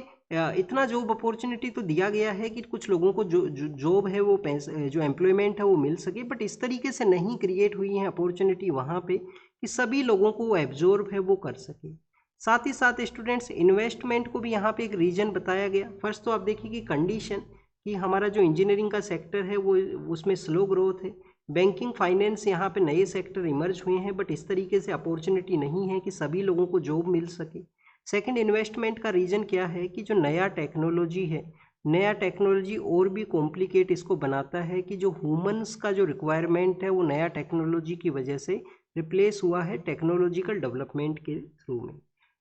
इतना जॉब अपॉर्चुनिटी तो दिया गया है कि कुछ लोगों को जो जॉब है वो पैसे जो एम्प्लॉयमेंट है वो मिल सके, बट इस तरीके से नहीं क्रिएट हुई है अपॉर्चुनिटी वहाँ पे कि सभी लोगों को वो एब्जॉर्ब है वो कर सके। साथ ही साथ स्टूडेंट्स इन्वेस्टमेंट को भी यहाँ पे एक रीजन बताया गया। फर्स्ट तो आप देखिए कि कंडीशन कि हमारा जो इंजीनियरिंग का सेक्टर है वो उसमें स्लो ग्रोथ है। बैंकिंग फाइनेंस यहाँ पे नए सेक्टर इमर्ज हुए हैं बट इस तरीके से अपॉर्चुनिटी नहीं है कि सभी लोगों को जॉब मिल सके। सेकंड इन्वेस्टमेंट का रीज़न क्या है कि जो नया टेक्नोलॉजी है, नया टेक्नोलॉजी और भी कॉम्प्लिकेट इसको बनाता है कि जो ह्यूमंस का जो रिक्वायरमेंट है वो नया टेक्नोलॉजी की वजह से रिप्लेस हुआ है टेक्नोलॉजिकल डेवलपमेंट के थ्रू में।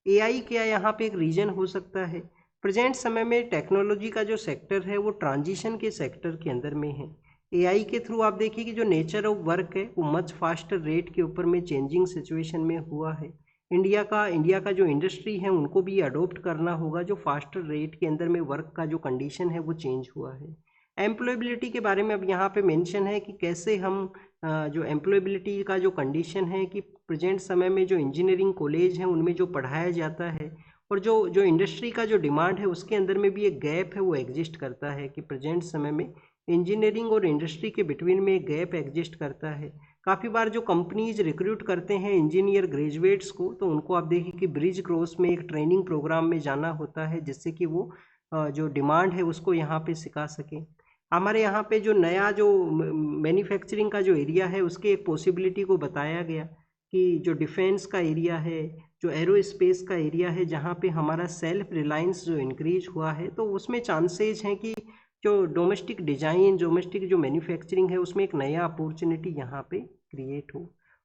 एआई क्या यहाँ पे एक रीजन हो सकता है। प्रेजेंट समय में टेक्नोलॉजी का जो सेक्टर है वो ट्रांजिशन के सेक्टर के अंदर में है। एआई के थ्रू आप देखिए कि जो नेचर ऑफ वर्क है वो मच फास्टर रेट के ऊपर में चेंजिंग सिचुएशन में हुआ है। इंडिया का जो इंडस्ट्री है उनको भी अडोप्ट करना होगा, जो फास्टर रेट के अंदर में वर्क का जो कंडीशन है वो चेंज हुआ है। एम्प्लॉयबिलिटी के बारे में अब यहाँ पे मेंशन है कि कैसे हम जो एम्प्लॉयबिलिटी का जो कंडीशन है कि प्रेजेंट समय में जो इंजीनियरिंग कॉलेज हैं उनमें जो पढ़ाया जाता है और जो जो इंडस्ट्री का जो डिमांड है उसके अंदर में भी एक गैप है वो एग्जिस्ट करता है कि प्रेजेंट समय में इंजीनियरिंग और इंडस्ट्री के बिटवीन में एक गैप एग्जिस्ट करता है। काफ़ी बार जो कंपनीज रिक्रूट करते हैं इंजीनियर ग्रेजुएट्स को तो उनको आप देखिए कि ब्रिज क्रॉस में एक ट्रेनिंग प्रोग्राम में जाना होता है जिससे कि वो जो डिमांड है उसको यहाँ पे सिखा सकें। हमारे यहाँ पे जो नया जो मैन्युफैक्चरिंग का जो एरिया है उसके एक पॉसिबिलिटी को बताया गया कि जो डिफेंस का एरिया है, जो एरोस्पेस का एरिया है, जहाँ पे हमारा सेल्फ रिलायंस जो इंक्रीज हुआ है तो उसमें चांसेज हैं कि जो डोमेस्टिक डिजाइन, डोमेस्टिक जो मैन्युफैक्चरिंग है उसमें एक नया अपॉर्चुनिटी यहाँ पे क्रिएट हो।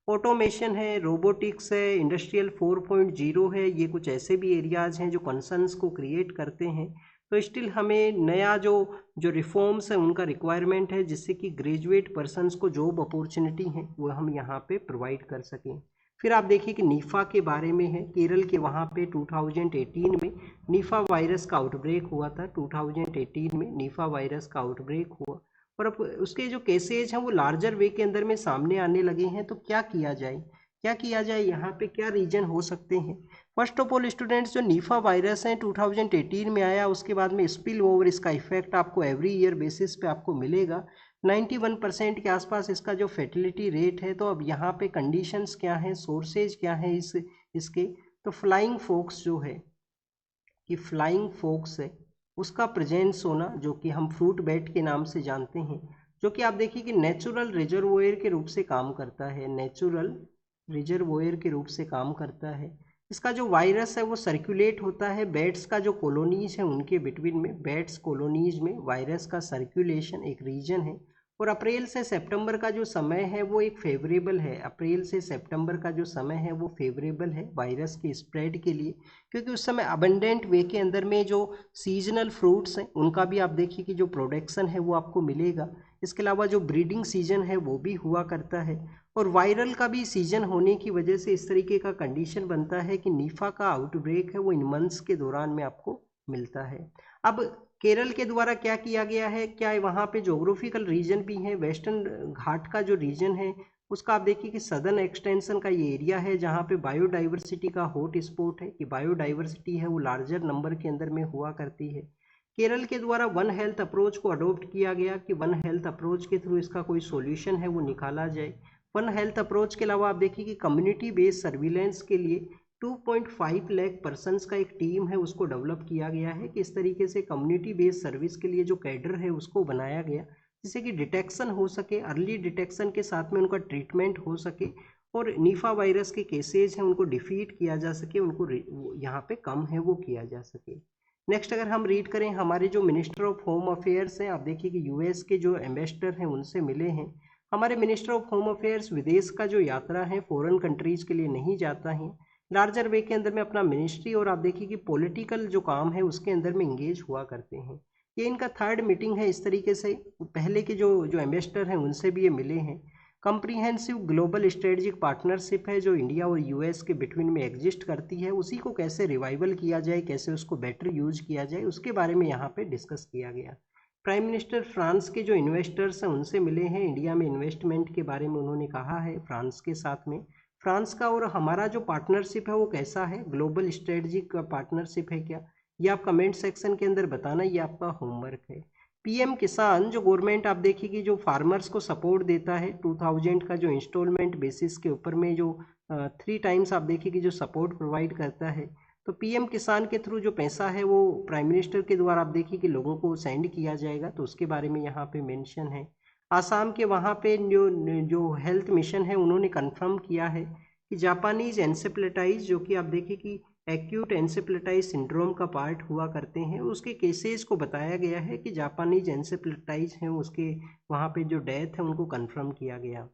ऑटोमेशन है, रोबोटिक्स है, इंडस्ट्रियल 4.0 है, ये कुछ ऐसे भी एरियाज हैं जो कंसर्न्स को क्रिएट करते हैं। तो स्टिल हमें नया जो जो रिफॉर्म्स है उनका रिक्वायरमेंट है जिससे कि ग्रेजुएट पर्सनस को जॉब अपॉर्चुनिटी है वो हम यहाँ पे प्रोवाइड कर सकें। फिर आप देखिए कि निफा के बारे में है, केरल के वहाँ पे 2018 में निफा वायरस का आउटब्रेक हुआ था। 2018 में निफा वायरस का आउटब्रेक हुआ और अब उसके जो केसेज हैं वो लार्जर वे के अंदर में सामने आने लगे हैं। तो क्या किया जाए, क्या किया जाए, यहाँ पे क्या रीजन हो सकते हैं। फर्स्ट ऑफ ऑल स्टूडेंट्स, जो निफा वायरस है 2018 में आया, उसके बाद में स्पिल ओवर इसका इफेक्ट आपको एवरी ईयर बेसिस पे आपको मिलेगा। 91% के आसपास इसका जो फर्टिलिटी रेट है। तो अब यहाँ पे कंडीशंस क्या हैं, सोर्सेज क्या हैं इसके। तो फ्लाइंग फॉक्स जो है कि फ्लाइंग फॉक्स है उसका प्रेजेंस होना, जो कि हम फ्रूट बैट के नाम से जानते हैं, जो कि आप देखिए कि नेचुरल रिजर्वोयर के रूप से काम करता है, नेचुरल रिजर्वोयर के रूप से काम करता है। इसका जो वायरस है वो सर्कुलेट होता है बैट्स का जो कॉलोनीज है उनके बिटवीन में, बैट्स कॉलोनीज में वायरस का सर्कुलेशन एक रीजन है। और अप्रैल से सितंबर का जो समय है वो एक फेवरेबल है, अप्रैल से सितंबर का जो समय है वो फेवरेबल है वायरस के स्प्रेड के लिए, क्योंकि उस समय अबंडेंट वे के अंदर में जो सीजनल फ्रूट्स हैं उनका भी आप देखिए कि जो प्रोडक्शन है वो आपको मिलेगा। इसके अलावा जो ब्रीडिंग सीजन है वो भी हुआ करता है और वायरल का भी सीजन होने की वजह से इस तरीके का कंडीशन बनता है कि निफा का आउटब्रेक है वो इन मंथ्स के दौरान में आपको मिलता है। अब केरल के द्वारा क्या किया गया है, क्या वहाँ पे जोग्राफिकल रीजन भी है, वेस्टर्न घाट का जो रीजन है उसका आप देखिए कि सदर्न एक्सटेंशन का ये एरिया है जहाँ पे बायोडाइवर्सिटी का हॉट स्पॉट है, कि बायोडाइवर्सिटी है वो लार्जर नंबर के अंदर में हुआ करती है। केरल के द्वारा वन हेल्थ अप्रोच को अडोप्ट किया गया कि वन हेल्थ अप्रोच के थ्रू इसका कोई सॉल्यूशन है वो निकाला जाए। वन हेल्थ अप्रोच के अलावा आप देखिए कि कम्युनिटी बेस्ड सर्विलेंस के लिए 2.5 लाख पर्सनस का एक टीम है उसको डेवलप किया गया है कि इस तरीके से कम्युनिटी बेस्ड सर्विस के लिए जो कैडर है उसको बनाया गया जिससे कि डिटेक्शन हो सके, अर्ली डिटेक्शन के साथ में उनका ट्रीटमेंट हो सके और निफा वायरस के केसेज हैं उनको डिफीट किया जा सके, उनको यहाँ पे कम है वो किया जा सके। नेक्स्ट अगर हम रीड करें हमारे जो मिनिस्टर ऑफ होम अफेयर्स हैं, आप देखिए कि यूएस के जो एम्बेसडर हैं उनसे मिले हैं। हमारे मिनिस्टर ऑफ होम अफेयर्स विदेश का जो यात्रा है फॉरेन कंट्रीज़ के लिए नहीं जाता है, लार्जर वे के अंदर में अपना मिनिस्ट्री और आप देखिए कि पॉलिटिकल जो काम है उसके अंदर में इंगेज हुआ करते हैं। ये इनका थर्ड मीटिंग है इस तरीके से। पहले के जो जो एम्बेसडर हैं उनसे भी ये मिले हैं। कम्प्रीहेंसिव ग्लोबल स्ट्रेटजिक पार्टनरशिप है जो इंडिया और यूएस के बिटवीन में एग्जिस्ट करती है, उसी को कैसे रिवाइवल किया जाए, कैसे उसको बेटर यूज किया जाए, उसके बारे में यहाँ पे डिस्कस किया गया। प्राइम मिनिस्टर फ्रांस के जो इन्वेस्टर्स हैं उनसे मिले हैं, इंडिया में इन्वेस्टमेंट के बारे में उन्होंने कहा है फ्रांस के साथ में। फ्रांस का और हमारा जो पार्टनरशिप है वो कैसा है, ग्लोबल स्ट्रेटजिक पार्टनरशिप है क्या, ये आप कमेंट सेक्शन के अंदर बताना, ये आपका होमवर्क है। पीएम किसान जो गवर्नमेंट आप देखिए कि जो फार्मर्स को सपोर्ट देता है 2000 का जो इंस्टॉलमेंट बेसिस के ऊपर में जो 3 टाइम्स आप देखिए कि जो सपोर्ट प्रोवाइड करता है, तो पीएम किसान के थ्रू जो पैसा है वो प्राइम मिनिस्टर के द्वारा आप देखिए कि लोगों को सेंड किया जाएगा, तो उसके बारे में यहाँ पे मेंशन है। आसाम के वहाँ पे जो जो हेल्थ मिशन है उन्होंने कंफर्म किया है कि जापानीज एन्सेफेलाइटिस जो कि आप देखिए कि एक्यूट एन्सेफेलाइटिस सिंड्रोम का पार्ट हुआ करते हैं, उसके केसेस को बताया गया है कि जापानीज एन्सेफेलाइटिस हैं उसके वहाँ पे जो डेथ है उनको कंफर्म किया गया।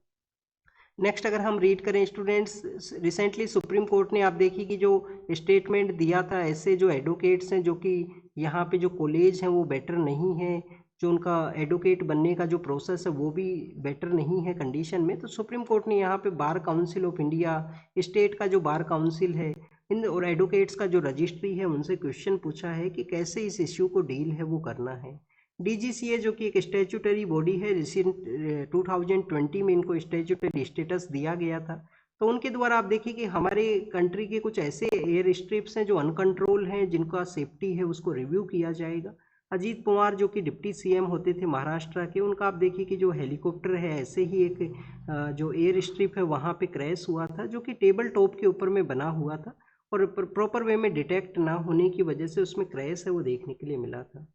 नेक्स्ट अगर हम रीड करें स्टूडेंट्स, रिसेंटली सुप्रीम कोर्ट ने आप देखिए कि जो स्टेटमेंट दिया था, ऐसे जो एडवोकेट्स हैं जो कि यहाँ पे जो कॉलेज हैं वो बेटर नहीं है, जो उनका एडवोकेट बनने का जो प्रोसेस है वो भी बेटर नहीं है कंडीशन में, तो सुप्रीम कोर्ट ने यहाँ पे bar council of India, state का जो बार काउंसिल है इन और एडवोकेट्स का जो रजिस्ट्री है उनसे क्वेश्चन पूछा है कि कैसे इस इश्यू को डील है वो करना है। डीजीसीए जो कि एक स्टैट्यूटरी बॉडी है, रिसेंट 2020 में इनको स्टैट्यूटरी स्टेटस दिया गया था, तो उनके द्वारा आप देखिए कि हमारे कंट्री के कुछ ऐसे एयर स्ट्रिप्स हैं जो अनकंट्रोल हैं, जिनका सेफ्टी है उसको रिव्यू किया जाएगा। अजीत पवार जो कि डिप्टी सीएम होते थे महाराष्ट्र के, उनका आप देखिए कि जो हेलीकॉप्टर है ऐसे ही एक जो एयर स्ट्रिप है वहाँ पे क्रैश हुआ था, जो कि टेबल टॉप के ऊपर में बना हुआ था और प्रॉपर वे में डिटेक्ट ना होने की वजह से उसमें क्रैश है वो देखने के लिए मिला था।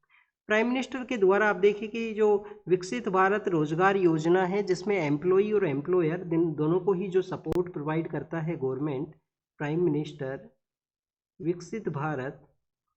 प्राइम मिनिस्टर के द्वारा आप देखिए कि जो विकसित भारत रोजगार योजना है जिसमें एम्प्लॉई और एम्प्लॉयर दोनों को ही जो सपोर्ट प्रोवाइड करता है गवर्नमेंट, प्राइम मिनिस्टर विकसित भारत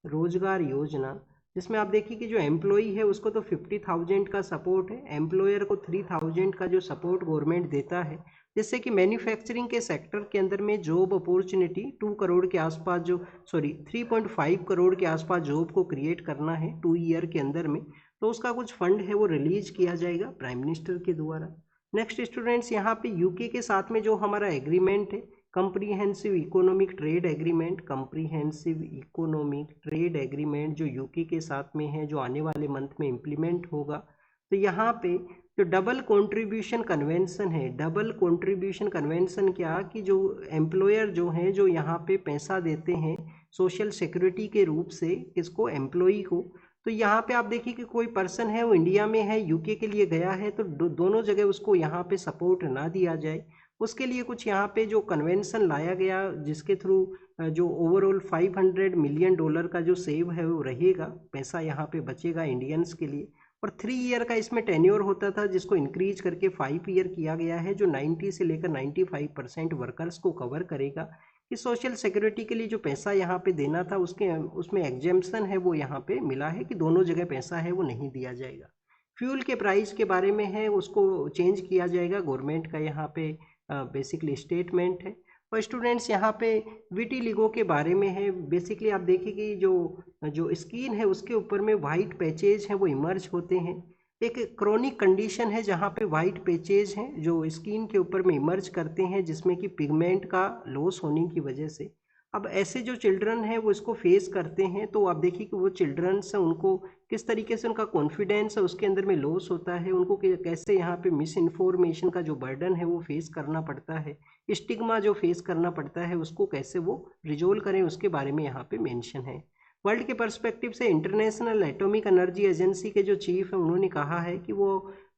रोजगार योजना, जिसमें आप देखिए कि जो एम्प्लॉई है उसको तो 50,000 का सपोर्ट है, एम्प्लॉयर को 3,000 का जो सपोर्ट गवर्नमेंट देता है, जिससे कि मैन्युफैक्चरिंग के सेक्टर के अंदर में जॉब अपॉर्चुनिटी 2 करोड़ के आसपास जो 3.5 करोड़ के आसपास जॉब को क्रिएट करना है 2 ईयर के अंदर में, तो उसका कुछ फंड है वो रिलीज किया जाएगा प्राइम मिनिस्टर के द्वारा। नेक्स्ट स्टूडेंट्स, यहाँ पे यूके के साथ में जो हमारा एग्रीमेंट है comprehensive economic trade agreement, comprehensive economic trade agreement जो यूके के साथ में है, जो आने वाले मंथ में इम्प्लीमेंट होगा, तो यहाँ पे जो डबल कंट्रीब्यूशन कन्वेंशन है, डबल कंट्रीब्यूशन कन्वेंशन क्या कि जो एम्प्लॉयर जो हैं जो यहाँ पे पैसा देते हैं सोशल सिक्योरिटी के रूप से किसको, एम्प्लॉई को, तो यहाँ पे आप देखिए कि कोई पर्सन है वो इंडिया में है, यूके के लिए गया है, तो दोनों जगह उसको यहाँ पे सपोर्ट ना दिया जाए, उसके लिए कुछ यहाँ पे जो कन्वेंशन लाया गया जिसके थ्रू जो ओवरऑल $500 मिलियन का जो सेव है वो रहेगा, पैसा यहाँ पे बचेगा इंडियंस के लिए, और 3 ईयर का इसमें टेन्योर होता था जिसको इंक्रीज करके 5 ईयर किया गया है, जो 90 से लेकर 95% वर्कर्स को कवर करेगा कि सोशल सिक्योरिटी के लिए जो पैसा यहाँ पे देना था उसके उसमें एग्जेम्पशन है वो यहाँ पे मिला है कि दोनों जगह पैसा है वो नहीं दिया जाएगा। फ्यूल के प्राइस के बारे में है उसको चेंज किया जाएगा, गवर्नमेंट का यहाँ पे बेसिकली स्टेटमेंट है। और स्टूडेंट्स यहाँ पे विटिलिगो के बारे में है, बेसिकली आप देखिए कि जो जो स्किन है उसके ऊपर में वाइट पैचेज हैं वो इमर्ज होते हैं, एक क्रोनिक कंडीशन है जहाँ पे वाइट पैचेज हैं जो स्किन के ऊपर में इमर्ज करते हैं जिसमें कि पिगमेंट का लॉस होने की वजह से। अब ऐसे जो चिल्ड्रन हैं वो इसको फेस करते हैं, तो आप देखिए कि वो चिल्ड्रंस हैं उनको किस तरीके से उनका कॉन्फिडेंस है उसके अंदर में लॉस होता है, उनको कैसे यहाँ पे मिस इन्फॉर्मेशन का जो बर्डन है वो फेस करना पड़ता है, स्टिग्मा जो फेस करना पड़ता है उसको कैसे वो रिजोल्व करें उसके बारे में यहाँ पे मेंशन है। वर्ल्ड के पर्सपेक्टिव से इंटरनेशनल एटॉमिक एनर्जी एजेंसी के जो चीफ हैं उन्होंने कहा है कि वो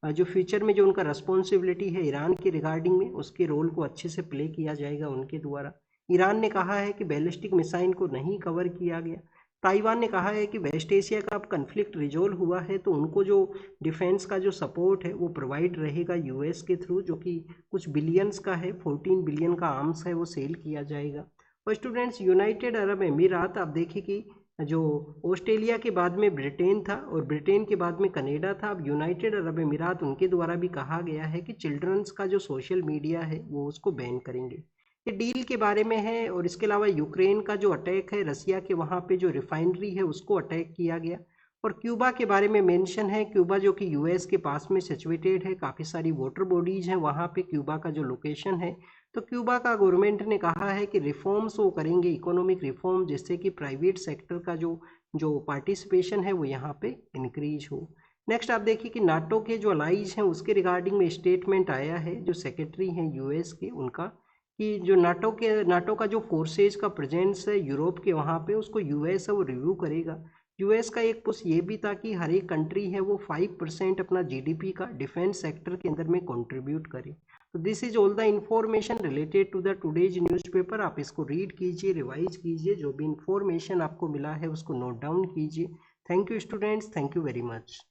जो फ्यूचर में जो उनका रिस्पॉन्सिबिलिटी है ईरान के रिगार्डिंग में उसके रोल को अच्छे से प्ले किया जाएगा उनके द्वारा। ईरान ने कहा है कि बैलिस्टिक मिसाइल को नहीं कवर किया गया। ताइवान ने कहा है कि वेस्ट एशिया का अब कन्फ्लिक्ट रिजोल्व हुआ है तो उनको जो डिफेंस का जो सपोर्ट है वो प्रोवाइड रहेगा यूएस के थ्रू, जो कि कुछ बिलियंस का है, 14 बिलियन का आर्म्स है वो सेल किया जाएगा। और स्टूडेंट्स यूनाइटेड अरब अमीरात आप देखिए कि जो ऑस्ट्रेलिया के बाद में ब्रिटेन था और ब्रिटेन के बाद में कनाडा था, अब यूनाइटेड अरब अमीरात, उनके द्वारा भी कहा गया है कि चिल्ड्रंस का जो सोशल मीडिया है वो उसको बैन करेंगे। ये डील के बारे में है। और इसके अलावा यूक्रेन का जो अटैक है, रसिया के वहाँ पे जो रिफाइनरी है उसको अटैक किया गया। और क्यूबा के बारे में मेंशन है, क्यूबा जो कि यूएस के पास में सिचुएटेड है, काफ़ी सारी वाटर बॉडीज हैं वहाँ पे क्यूबा का जो लोकेशन है। तो क्यूबा का गवर्नमेंट ने कहा है कि रिफॉर्म्स वो करेंगे, इकोनॉमिक रिफॉर्म, जिससे कि प्राइवेट सेक्टर का जो पार्टिसिपेशन है वो यहाँ पे इंक्रीज हो। नेक्स्ट आप देखिए कि नाटो के जो अलाइज हैं उसके रिगार्डिंग में स्टेटमेंट आया है, जो सेक्रेटरी हैं यूएस के उनका, कि जो नाटो का जो फोर्सेज का प्रेजेंस है यूरोप के वहाँ पे, उसको यूएस है वो रिव्यू करेगा। यूएस का एक पुश ये भी था कि हर एक कंट्री है वो 5% अपना जीडीपी का डिफेंस सेक्टर के अंदर में कंट्रीब्यूट करे। तो this is all the information related to the today's newspaper. आप इसको रीड कीजिए, रिवाइज कीजिए, जो भी इंफॉर्मेशन आपको मिला है उसको नोट डाउन कीजिए। Thank you students, thank you very much.